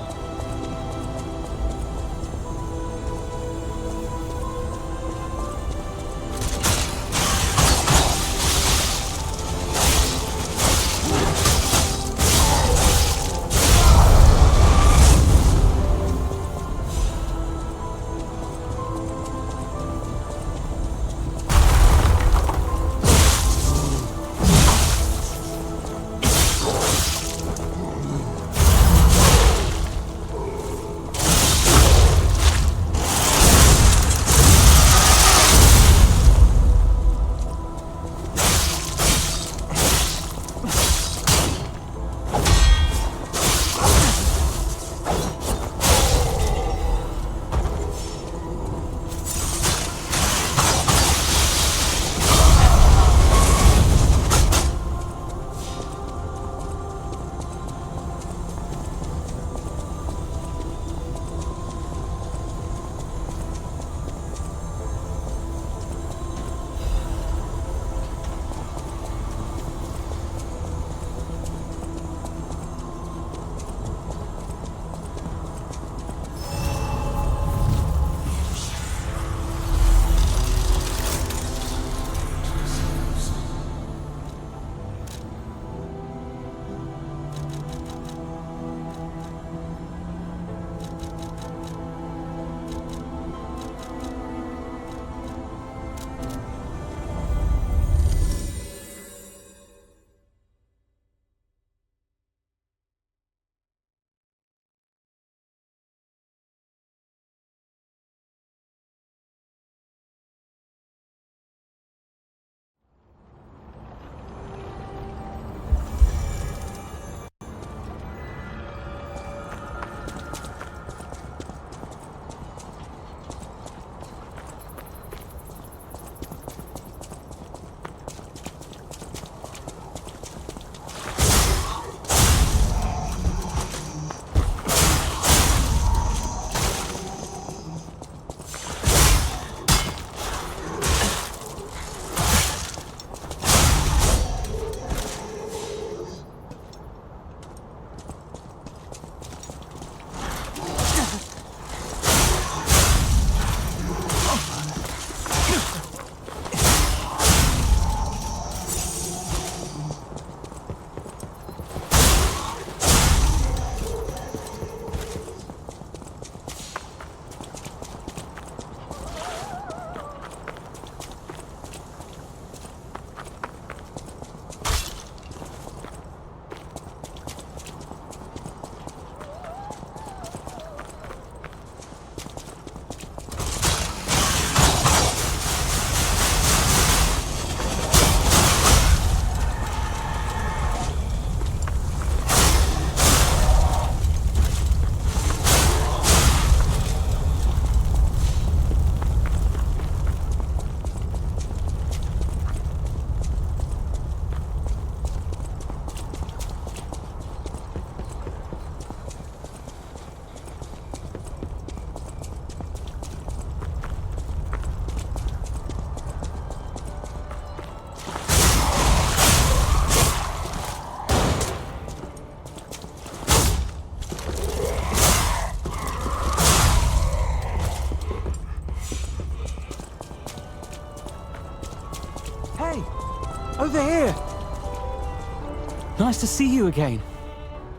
nice to see you again.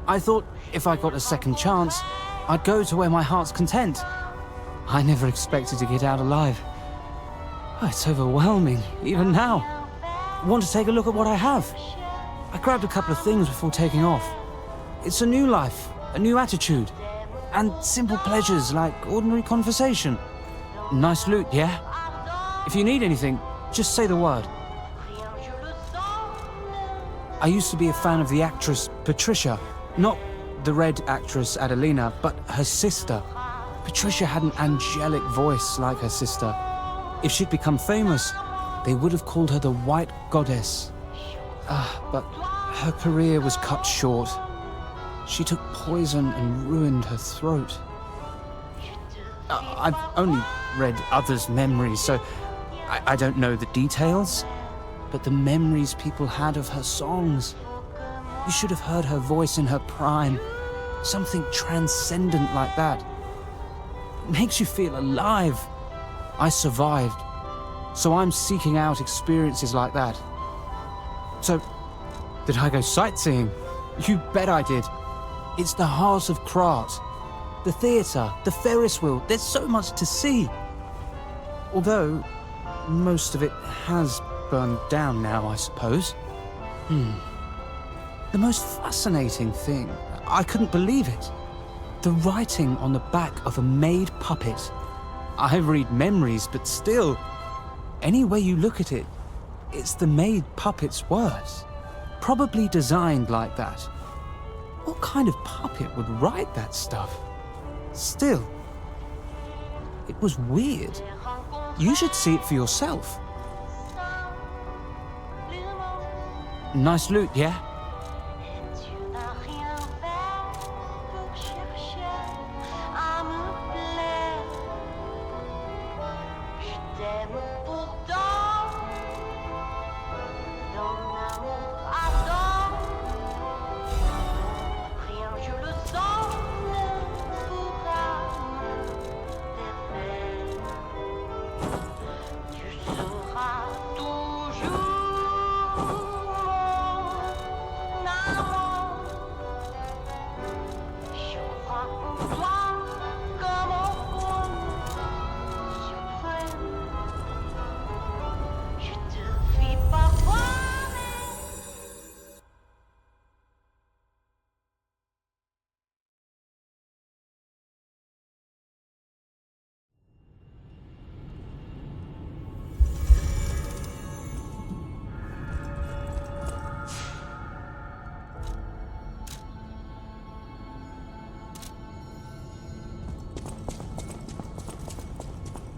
I thought if I got a second chance, I'd go to where my heart's content. I never expected to get out alive. Oh, it's overwhelming, even now. Want to take a look at what I have? I grabbed a couple of things before taking off. It's a new life, a new attitude, and simple pleasures like ordinary conversation. Nice loot, yeah? If you need anything, just say the word. I used to be a fan of the actress Patricia, not the red actress Adelina, but her sister. Patricia had an angelic voice like her sister. If she'd become famous, they would have called her the White Goddess. But her career was cut short. She took poison and ruined her throat. I've only read others' memories, so I don't know the details. But the memories people had of her songs. You should have heard her voice in her prime. Something transcendent like that. It makes you feel alive. I survived, so I'm seeking out experiences like that. So, did I go sightseeing? You bet I did. It's the heart of Krat. The theatre, the Ferris wheel, there's so much to see. Although, most of it has burned down now, I suppose. The most fascinating thing, I couldn't believe it. The writing on the back of a made puppet. I read memories, but still, any way you look at it, it's the made puppet's words. Probably designed like that. What kind of puppet would write that stuff? Still, it was weird. You should see it for yourself. Nice loot, yeah?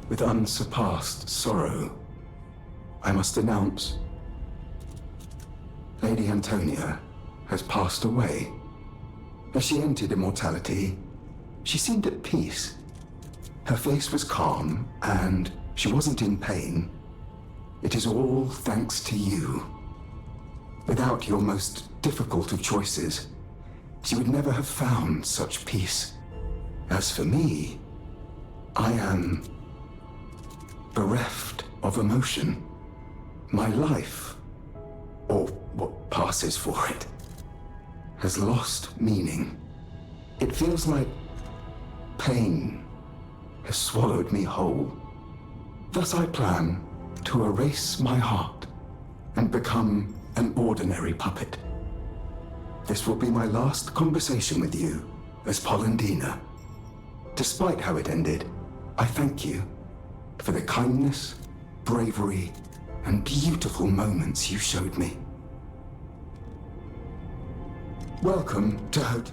With unsurpassed sorrow, I must announce Lady Antonia has passed away. As she entered immortality, she seemed at peace. Her face was calm, and she wasn't in pain. It is all thanks to you. Without your most difficult of choices, she would never have found such peace. As for me, I am bereft of emotion. My life, or what passes for it, has lost meaning. It feels like pain has swallowed me whole. Thus I plan to erase my heart and become an ordinary puppet. This will be my last conversation with you as Polendina. Despite how it ended, I thank you for the kindness, bravery, and beautiful moments you showed me. Welcome to Hote.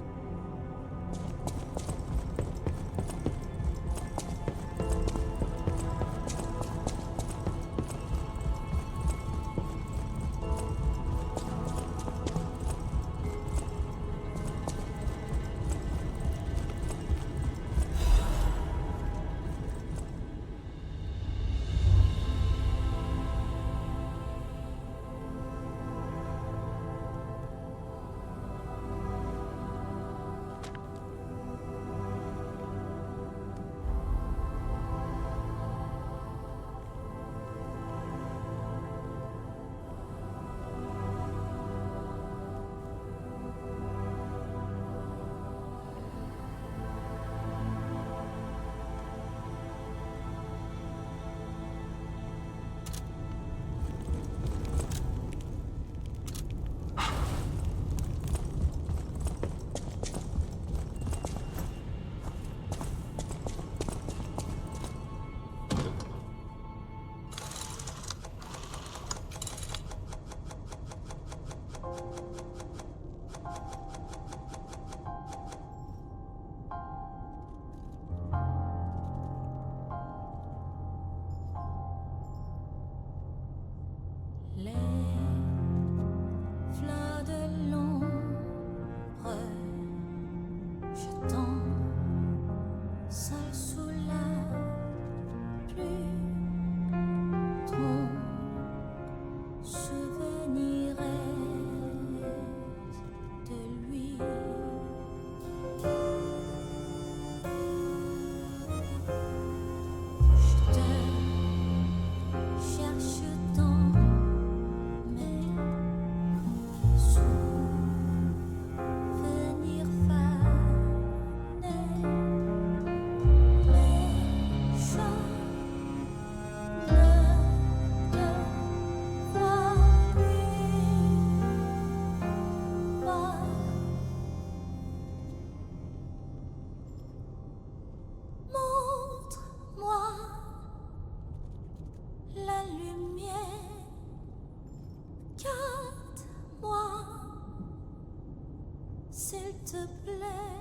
s'il te plaît,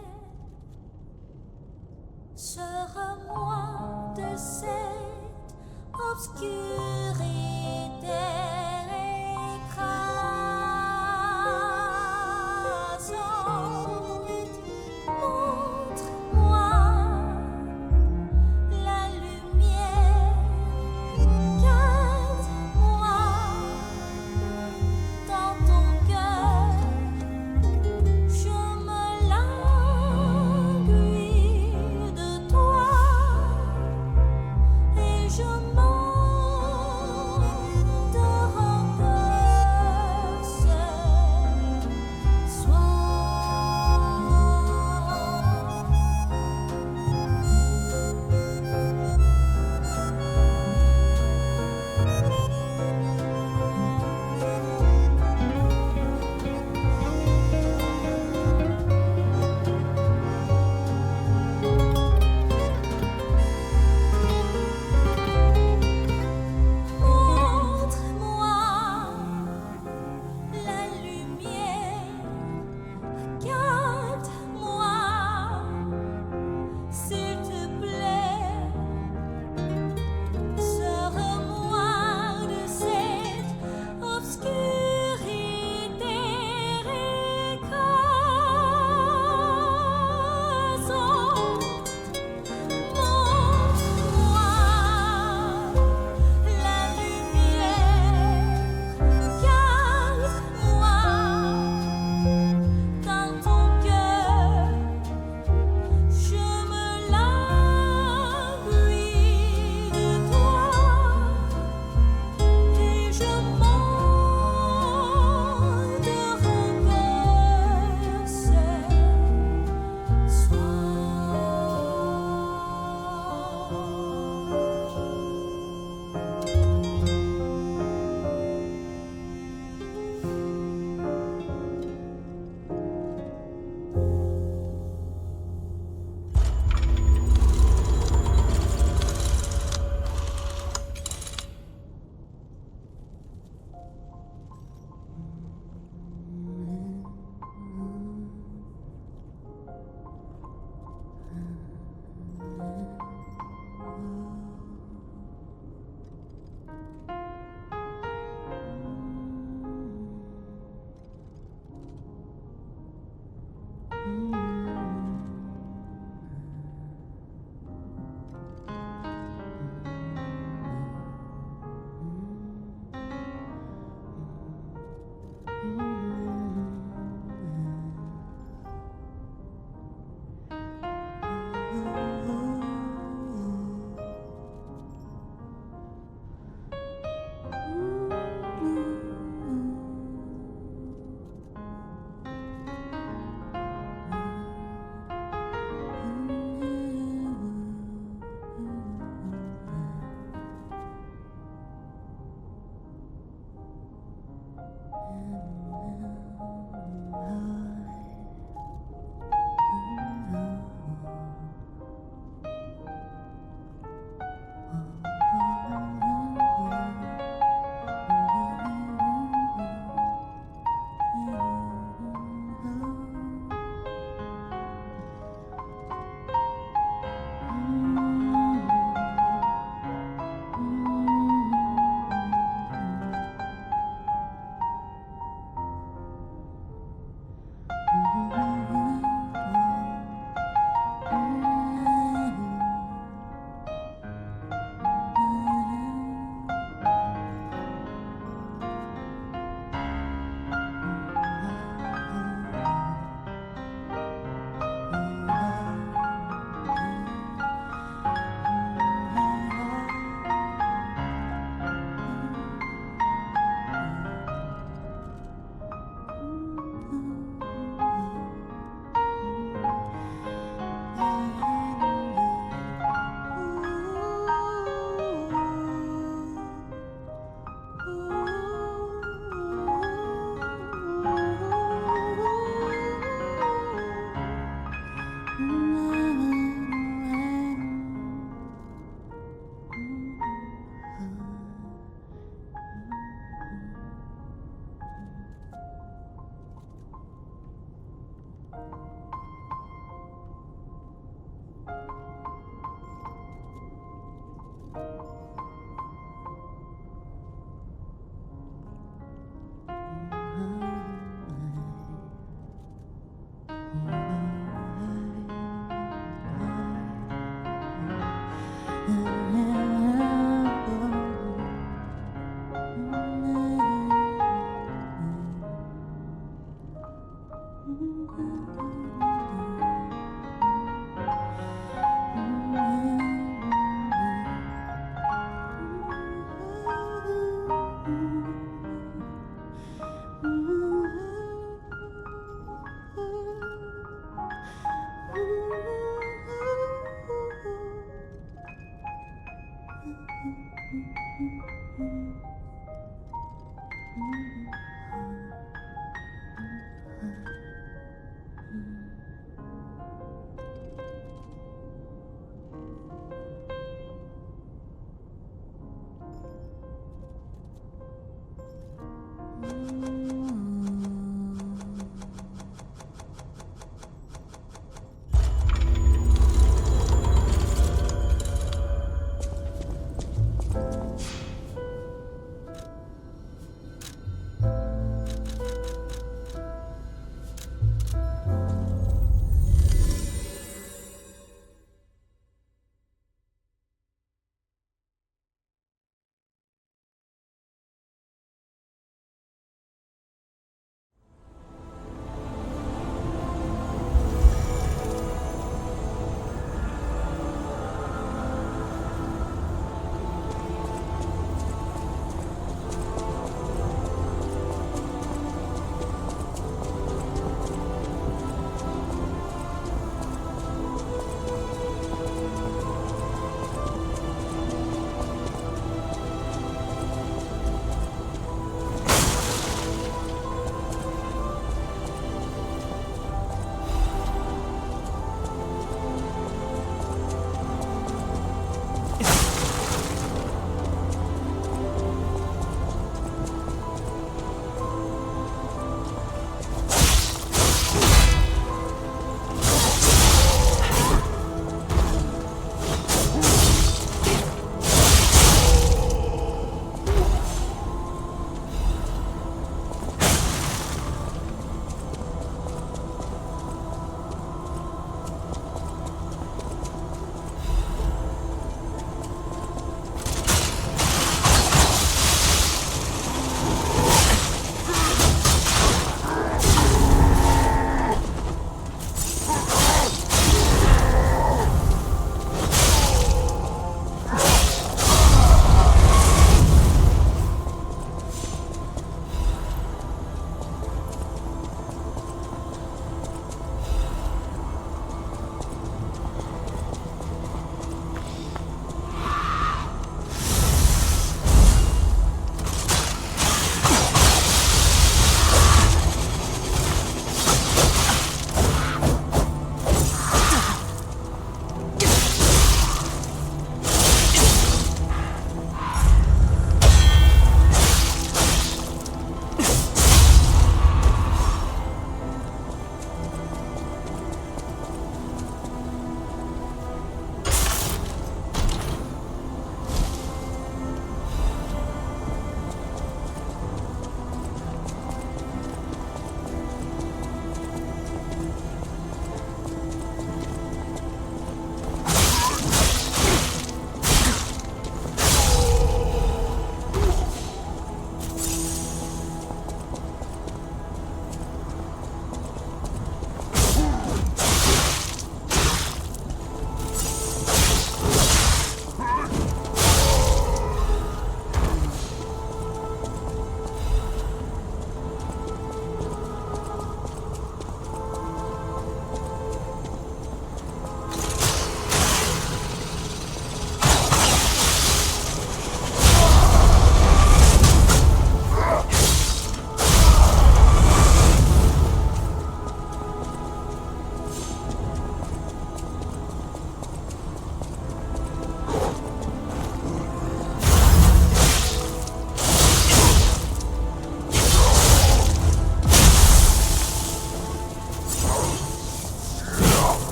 sors-moi de cette obscurité écrasante. Montre-moi la lumière, garde-moi dans ton cœur. Je me languis de toi et je m'endors.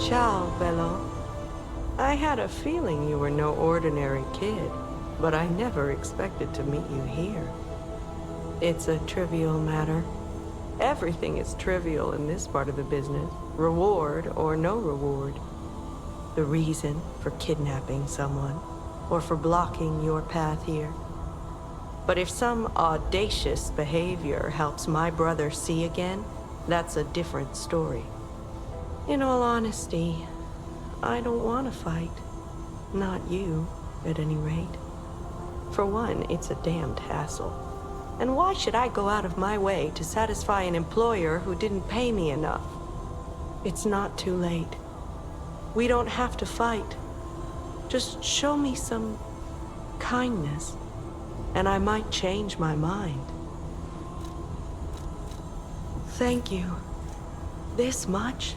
Ciao, Bello. I had a feeling you were no ordinary kid, but I never expected to meet you here. It's a trivial matter. Everything is trivial in this part of the business, reward or no reward. The reason for kidnapping someone, or for blocking your path here. But if some audacious behavior helps my brother see again, that's a different story. In all honesty, I don't want to fight. Not you, at any rate. For one, it's a damned hassle. And why should I go out of my way to satisfy an employer who didn't pay me enough? It's not too late. We don't have to fight. Just show me some kindness, and I might change my mind. Thank you. This much?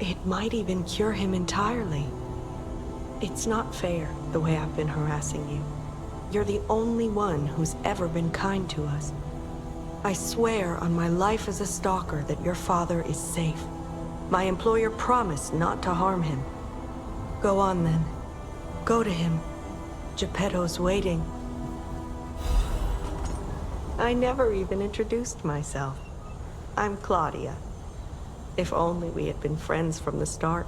It might even cure him entirely. It's not fair, the way I've been harassing you. You're the only one who's ever been kind to us. I swear on my life as a stalker that your father is safe. My employer promised not to harm him. Go on then. Go to him. Geppetto's waiting. I never even introduced myself. I'm Claudia. If only we had been friends from the start.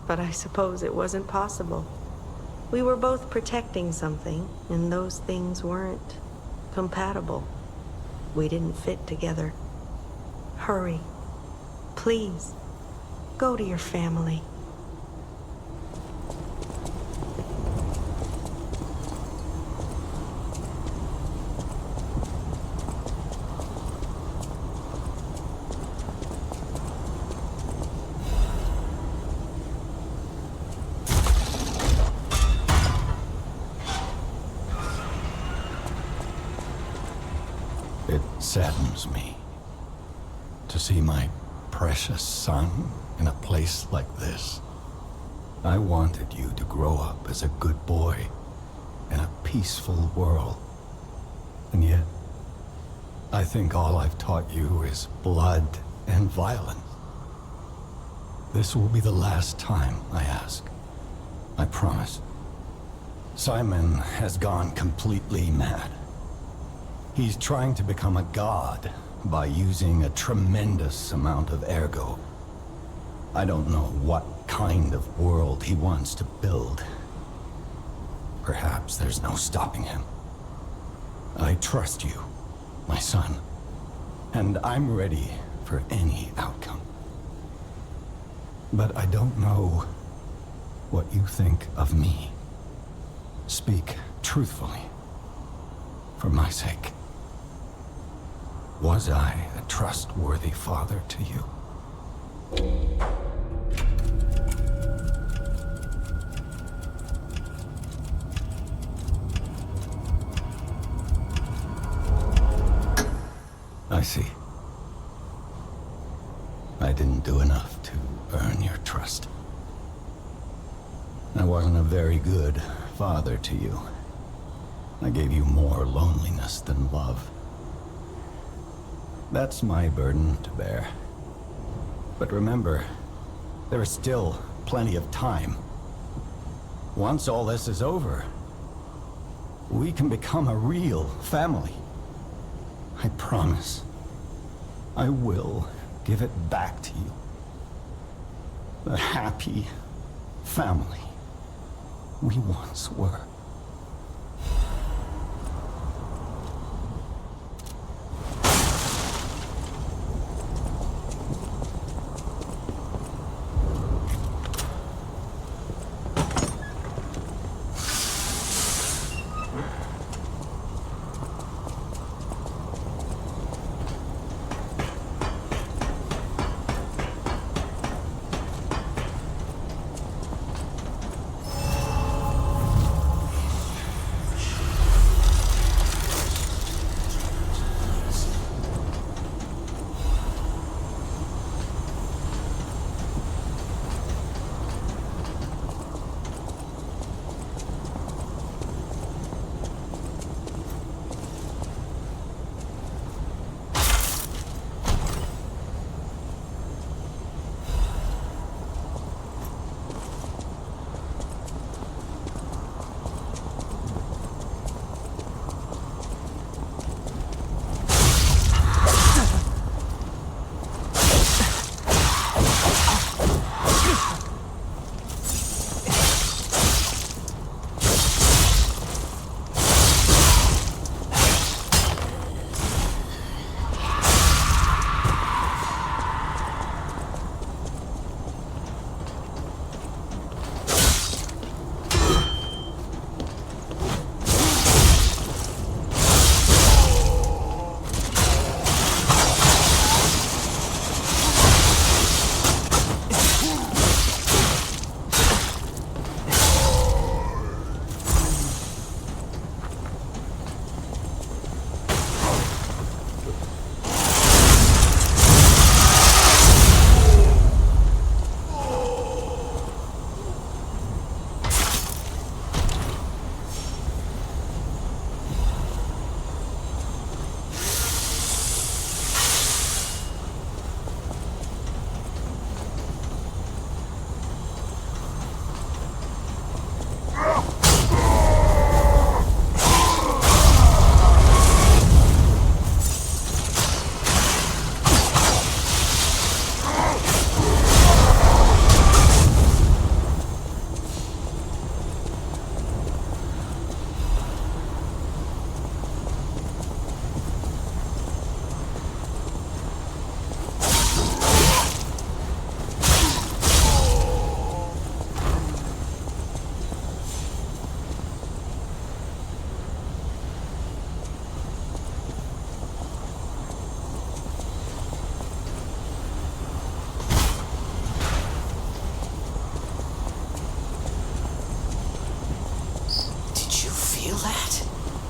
But I suppose it wasn't possible. We were both protecting something, and those things weren't compatible. We didn't fit together. Hurry. Please. Go to your family. It saddens me to see my precious son in a place like this. I wanted you to grow up as a good boy in a peaceful world. And yet, I think all I've taught you is blood and violence. This will be the last time I ask. I promise. Simon has gone completely mad. He's trying to become a god by using a tremendous amount of ergo. I don't know what kind of world he wants to build. Perhaps there's no stopping him. I trust you, my son, and I'm ready for any outcome. But I don't know what you think of me. Speak truthfully, for my sake. Was I a trustworthy father to you? I see. I didn't do enough to earn your trust. I wasn't a very good father to you. I gave you more loneliness than love. That's my burden to bear. But remember, there is still plenty of time. Once all this is over, we can become a real family. I promise. I will give it back to you. The happy family we once were.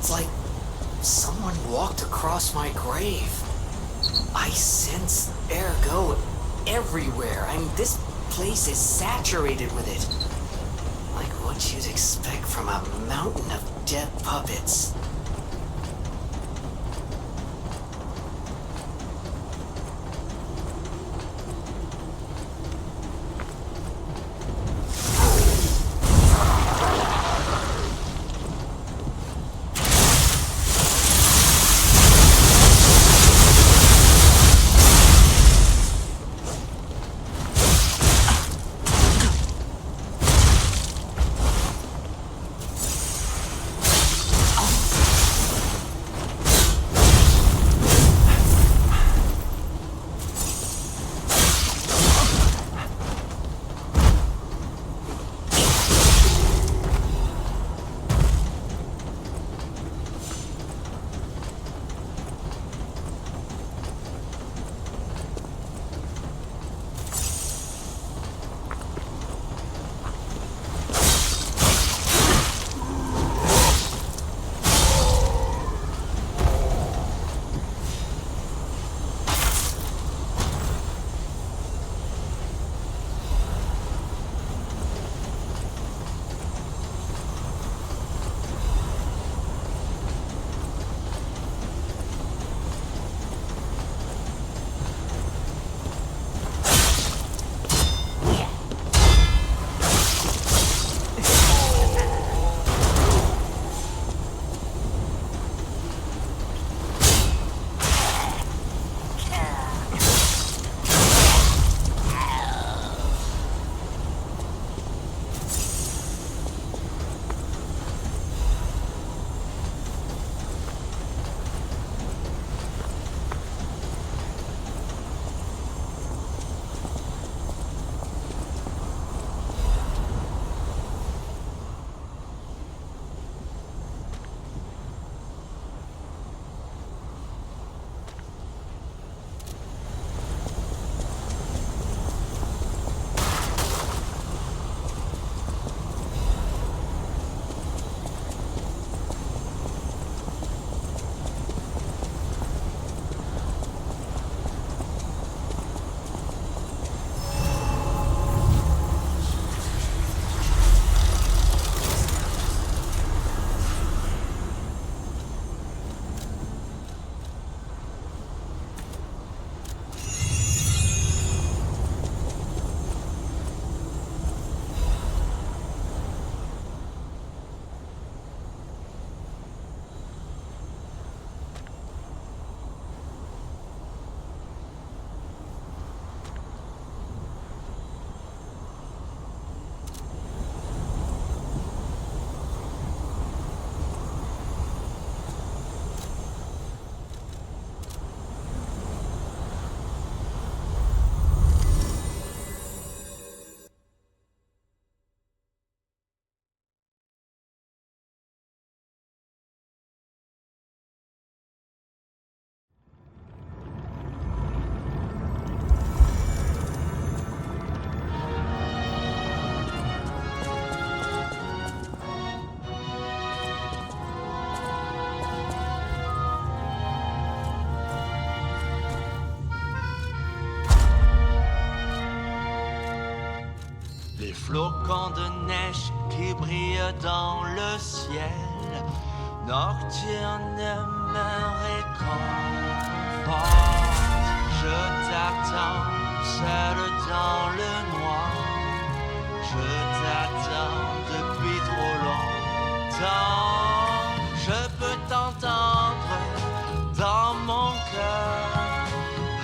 It's like someone walked across my grave. I sense ergo everywhere. I mean, this place is saturated with it. Like what you'd expect from a mountain of dead puppets. Les flocons de neige qui brillent dans le ciel nocturne me réconforte. Je t'attends seul dans le noir. Je t'attends depuis trop longtemps. Je peux t'entendre dans mon cœur,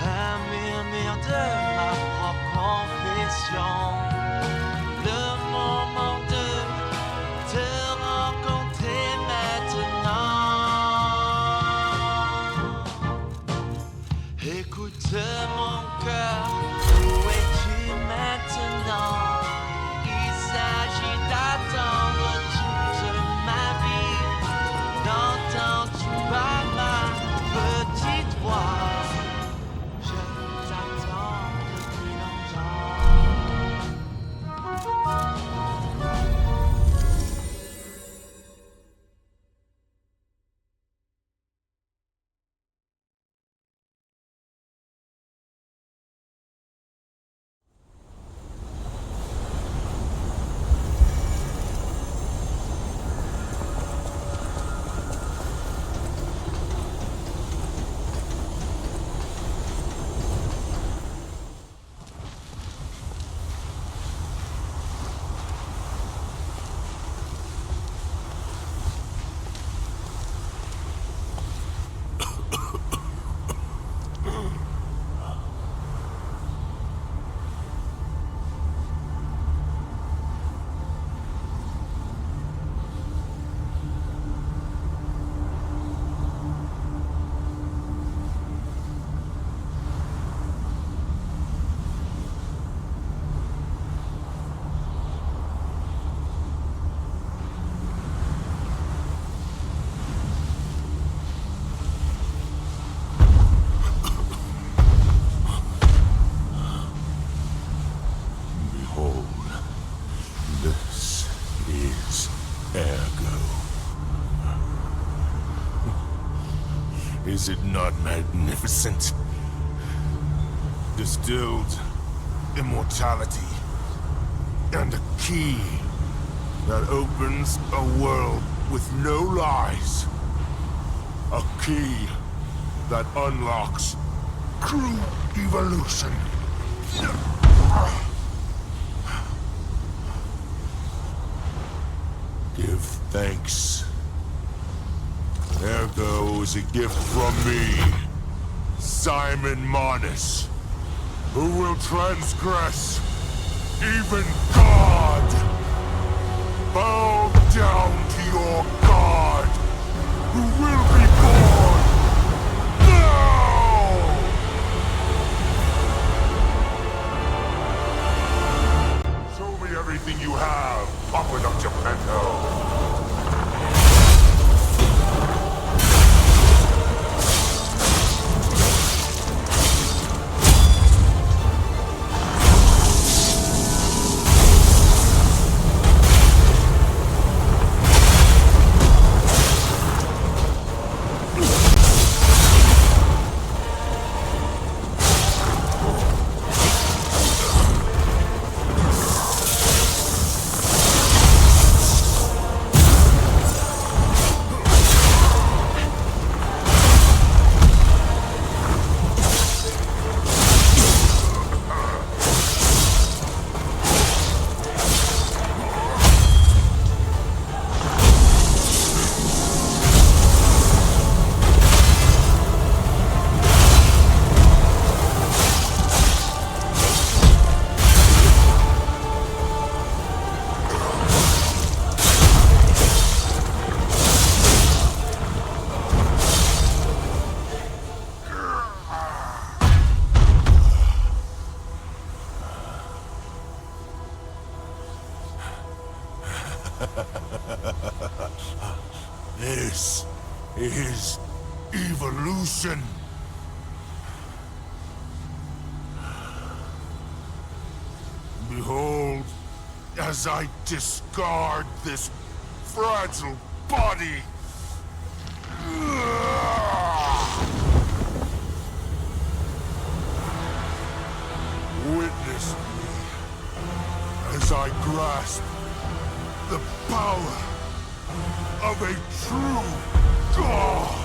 un murmure de ma propre confession. Le moment de te rencontrer maintenant. Écoute mon cœur, où es-tu maintenant? Il s'agit d'attendre toute ma vie. Is it not magnificent? Distilled immortality and a key that opens a world with no lies. A key that unlocks true evolution. Give thanks. Ergo is a gift from me, Simon Manus, who will transgress even God. Bow down to your God, who will be born now! Show me everything you have, Papa of Geppetto. This is evolution. Behold, as I discard this fragile body. Witness me as I grasp the power of a true God.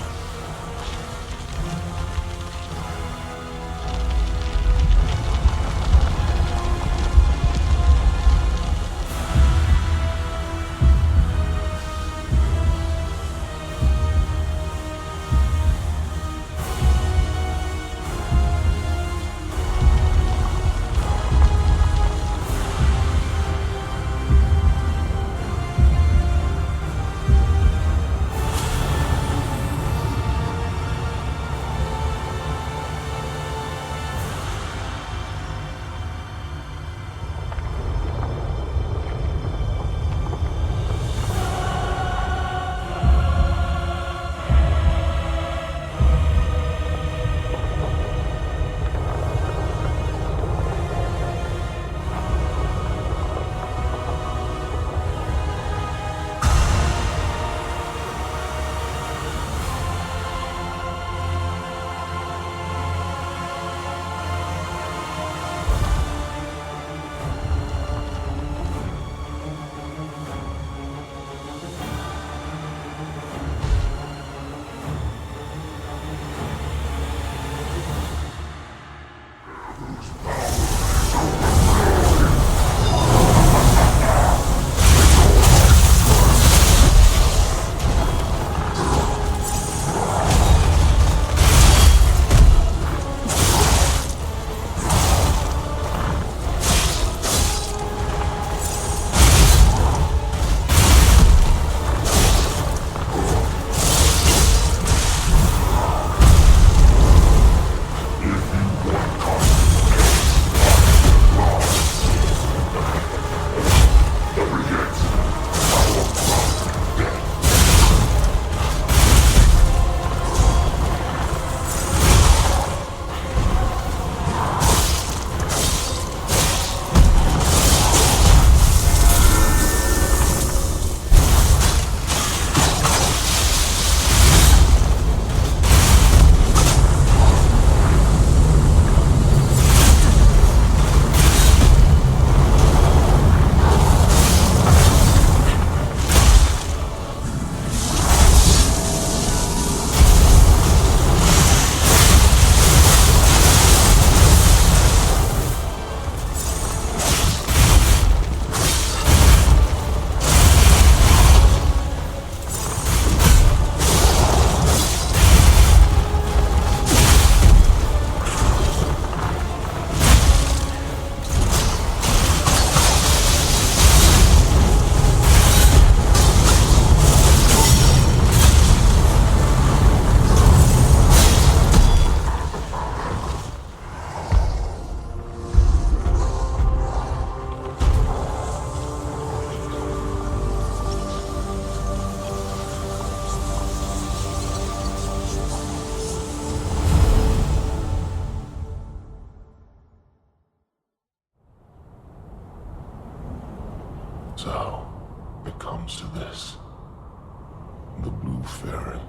fairy.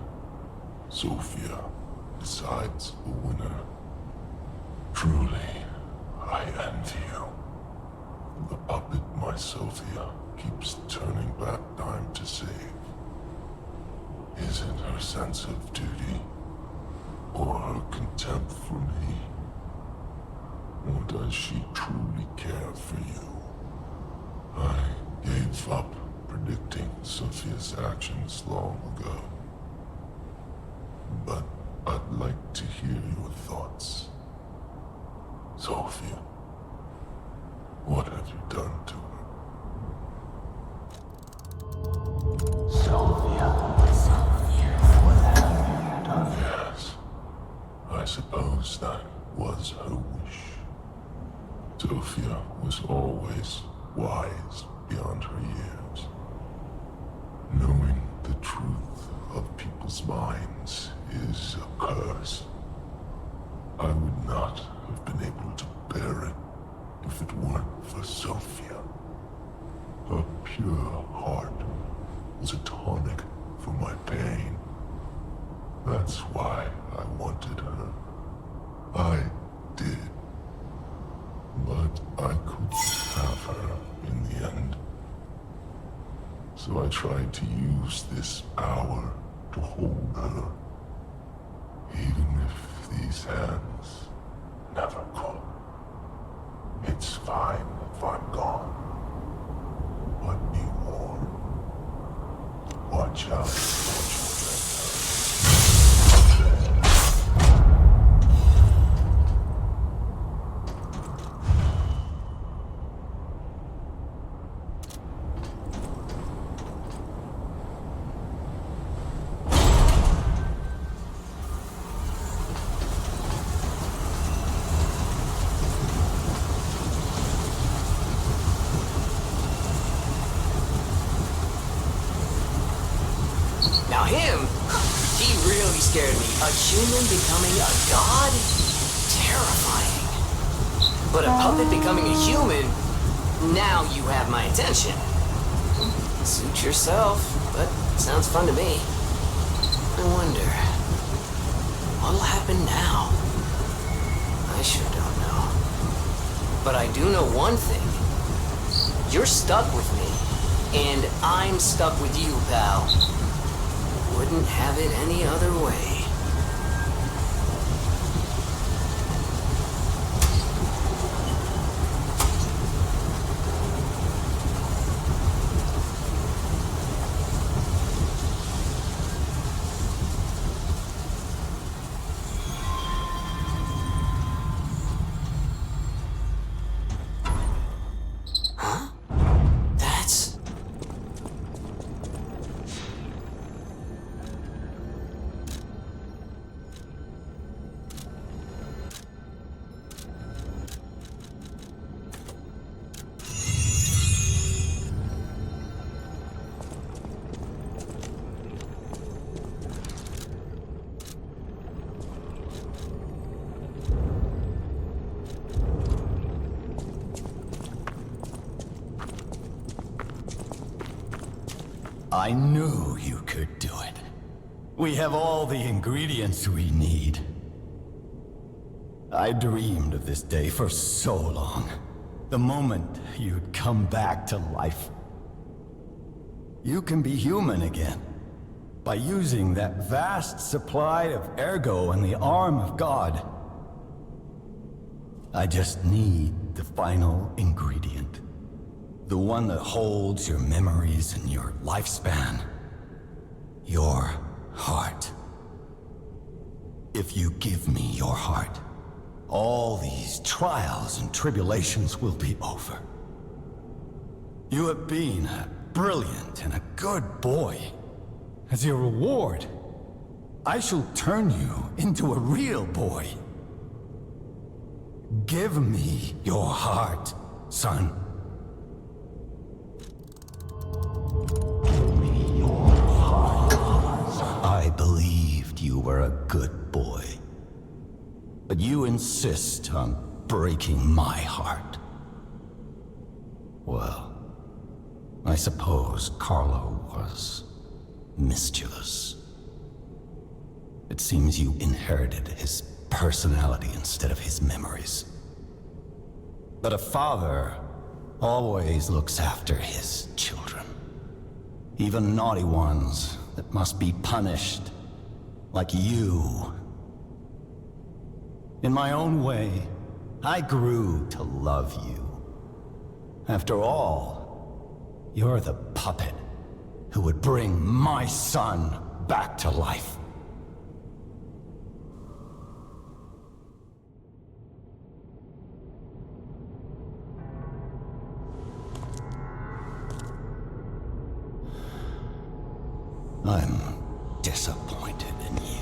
Sophia decides the winner. Truly, I envy you. The puppet my Sophia keeps turning back time to save. Is it her sense of duty, or her contempt for me? Or does she truly care for you? I gave up predicting Sophia's actions long ago. But I'd like to hear your thoughts. Sophia, what have you done to her? Sophia. What have you done? Yes, I suppose that was her wish. Sophia was always wise beyond her years. Knowing the truth of people's minds is a curse. I would not have been able to bear it if it weren't for Sophia. Her pure heart was a tonic for my pain. That's why I wanted her. I did. But I couldn't have her in the end. So I tried to use this hour to hold her. Even if these hands never could. It's fine if I'm gone. But be warned. Watch out for what you Now him, he really scared me. A human becoming a god? Terrifying. But a puppet becoming a human? Now you have my attention. Suit yourself, but sounds fun to me. I wonder, what'll happen now? I sure don't know. But I do know one thing. You're stuck with me, and I'm stuck with you, pal. Wouldn't have it any other way. I knew you could do it. We have all the ingredients we need. I dreamed of this day for so long. The moment you'd come back to life. You can be human again. By using that vast supply of ergo and the arm of God. I just need the final ingredient. The one that holds your memories and your lifespan. Your heart. If you give me your heart, all these trials and tribulations will be over. You have been a brilliant and a good boy. As your reward, I shall turn you into a real boy. Give me your heart, son. I believed you were a good boy. But you insist on breaking my heart. Well, I suppose Carlo was mischievous. It seems you inherited his personality instead of his memories. But a father always looks after his children. Even naughty ones that must be punished, like you. In my own way, I grew to love you. After all, you're the puppet who would bring my son back to life. I'm disappointed in you.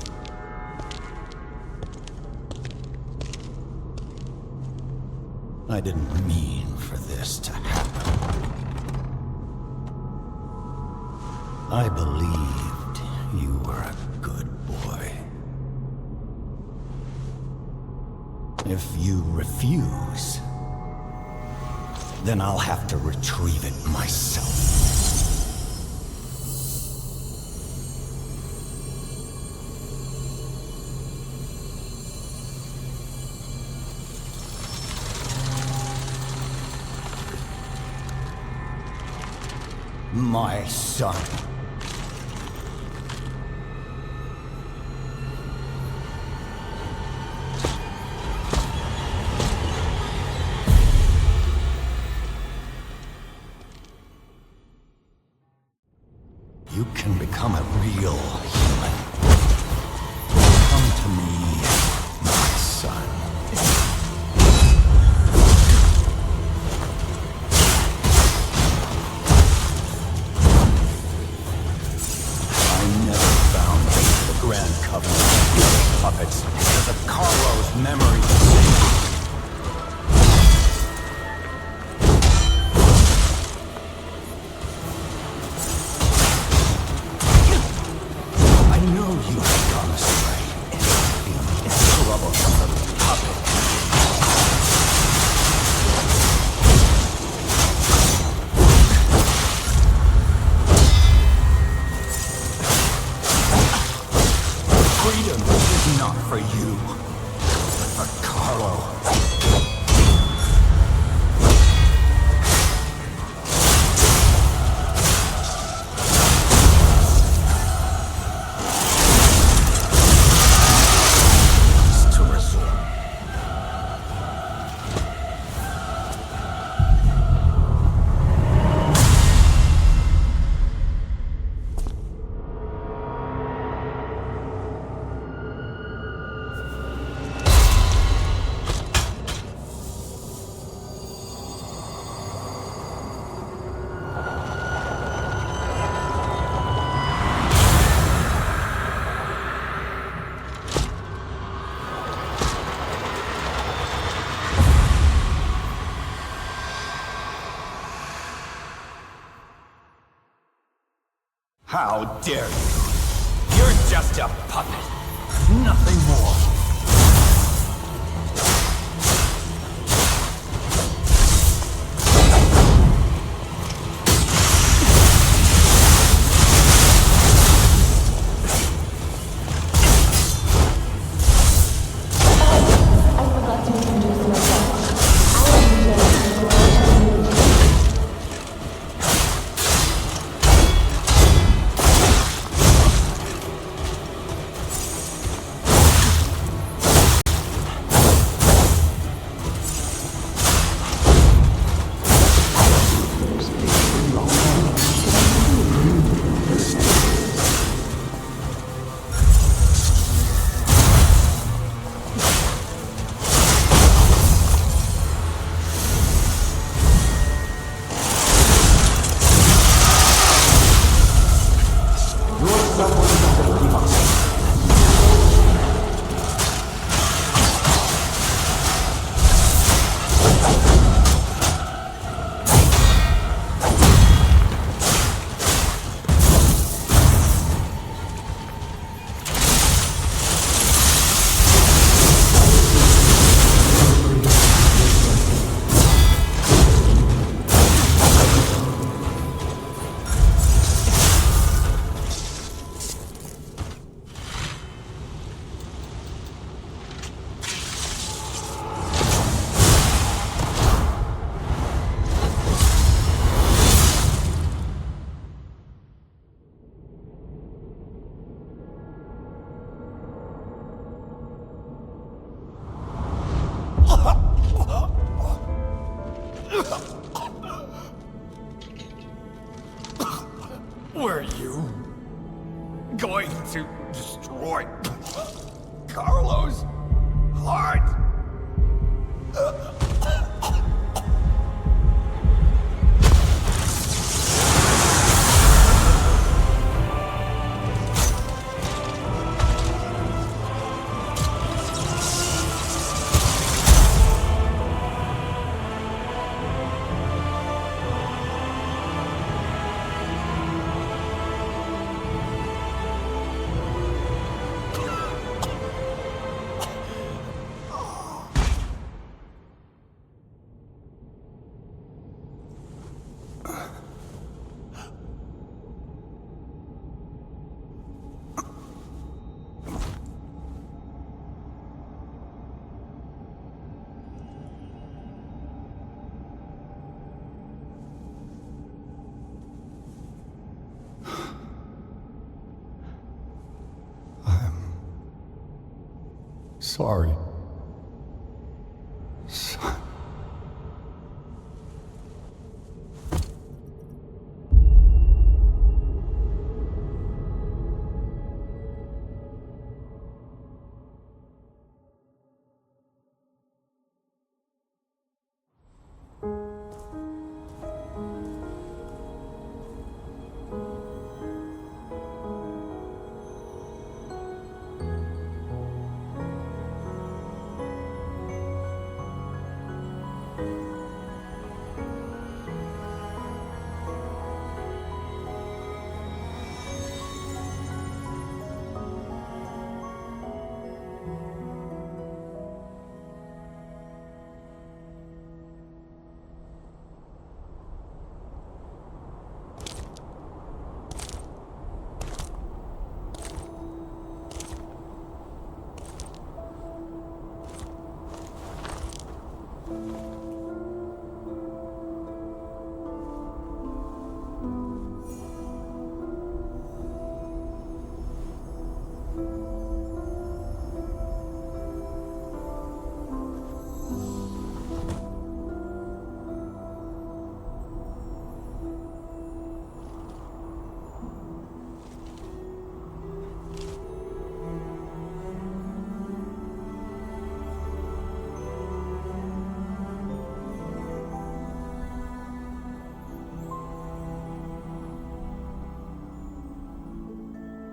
I didn't mean for this to happen. I believed you were a good boy. If you refuse, then I'll have to retrieve it myself. My son. You can become a real human. Come to me, my son. Grand Covenant puppets because of Carlo's memory. I know you have gone astray. In trouble from the puppet. Freedom is not for you, but for Carlo. To resume. How dare you? You're just a puppet. Nothing more. boy. Carlos' heart. Sorry. Son.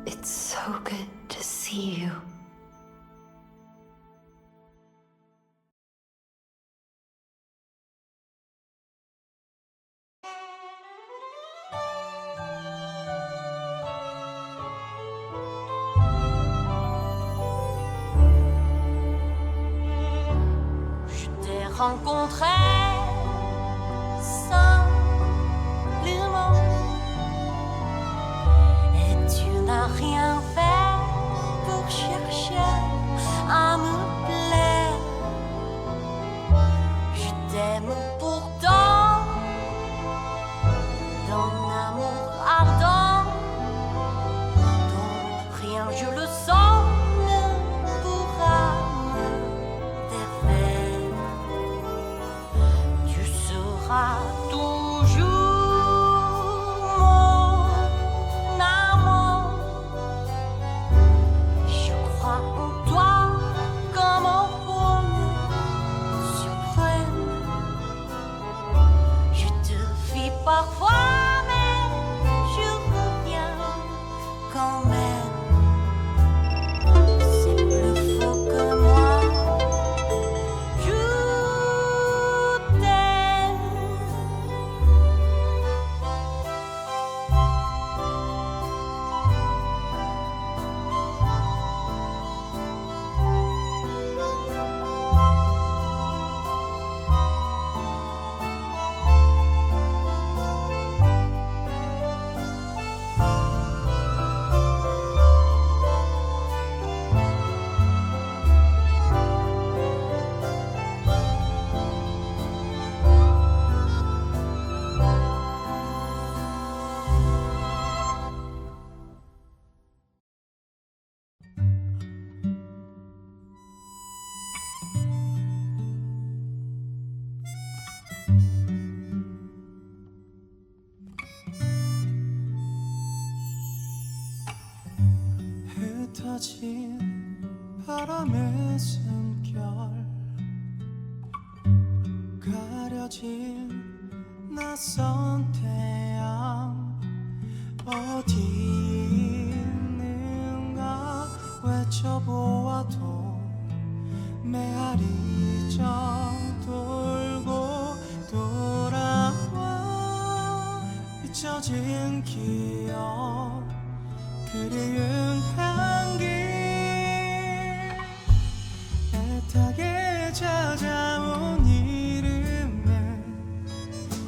It's so good to see you. Je t'ai rencontré simplement et tu n'as rien fait pour chercher à me plaire. Je t'aime pourtant d'un amour ardent dont rien, je le sens, ne pourra me défaire. Tu seras toujours mon amour. Je crois en toi comme en bonheur suprême. Je te fuis parfois, mais je reviens quand même. C'est plus faux que moi. Je t'aime. 쏟아진 바람의 숨결 가려진 낯선 태양 어디 있는가 외쳐보아도 메아리 저 돌고 돌아와 잊혀진 기억 그리운 향기 애타게 찾아온 이름에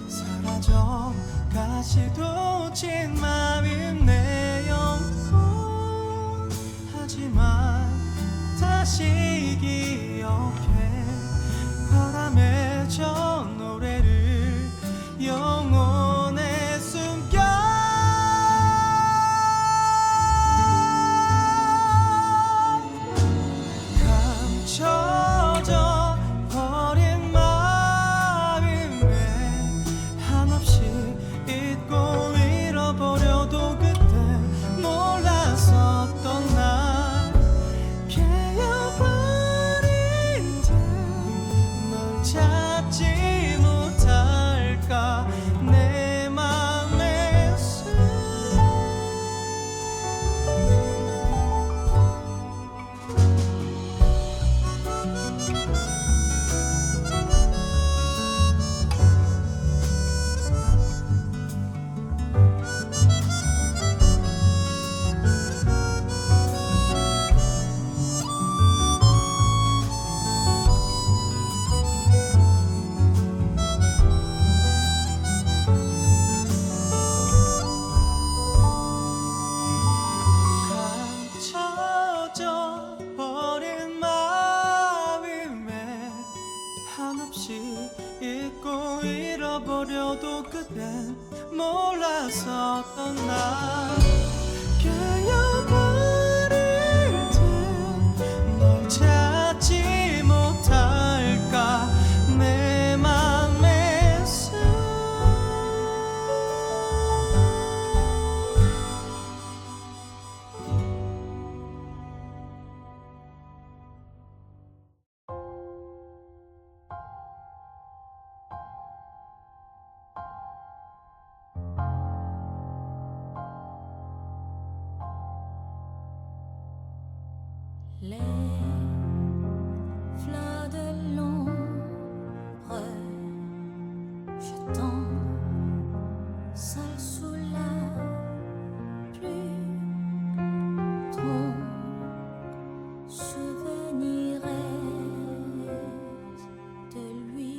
사라져 가시도 친 맘인 내 영혼 하지만 다시 기억해 바람에 저 노래를 영혼에 숨겨 감춰져 버린 마음에 한없이 잊고 잃어버려도 그때 몰랐었던 날 깨어버린 듯 널 찾지 못할까 내 맘에서 감춰져 버린 마음에 한없이 잊고 잃어버려도 그땐 몰랐었던 나 깨어버릴 듯 널 찾지 못할까 내 맘에서 Les fleurs de l'ombre jetant seul sous la pluie ton souvenir reste de lui.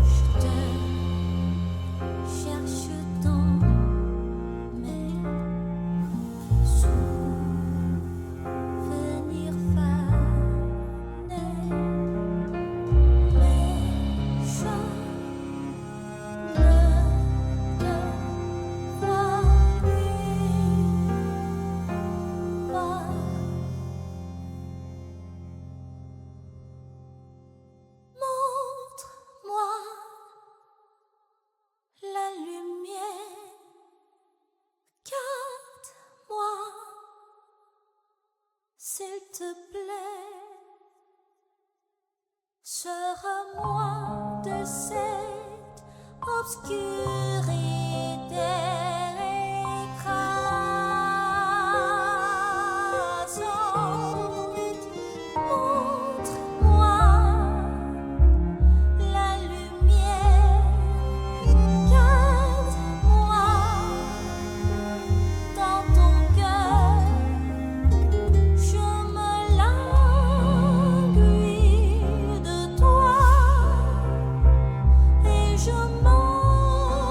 Je te cherche dans mes souvenirs fanés, mais je ne te vois plus pas. Montre-moi la lumière, garde-moi, s'il te plaît, sors-moi de cette obscurité écrasante. Montre-moi la lumière, garde-moi dans ton cœur. Je me languis de toi et je m'en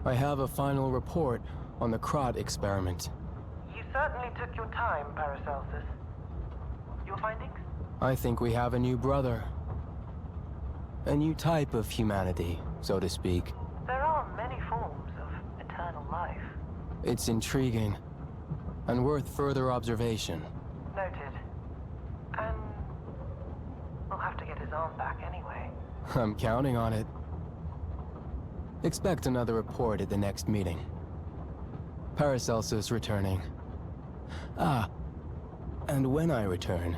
I have a final report on the Krot experiment. You certainly took your time, Paracelsus. Your findings? I think we have a new brother. A new type of humanity, so to speak. There are many forms of eternal life. It's intriguing, and worth further observation. Noted. And we'll have to get his arm back anyway. I'm counting on it. Expect another report at the next meeting. Paracelsus returning. Ah, and when I return,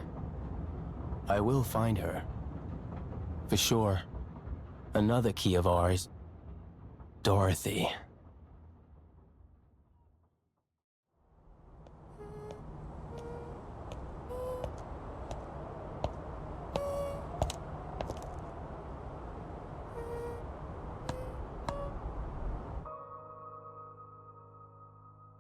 I will find her. For sure. Another key of ours, Dorothy.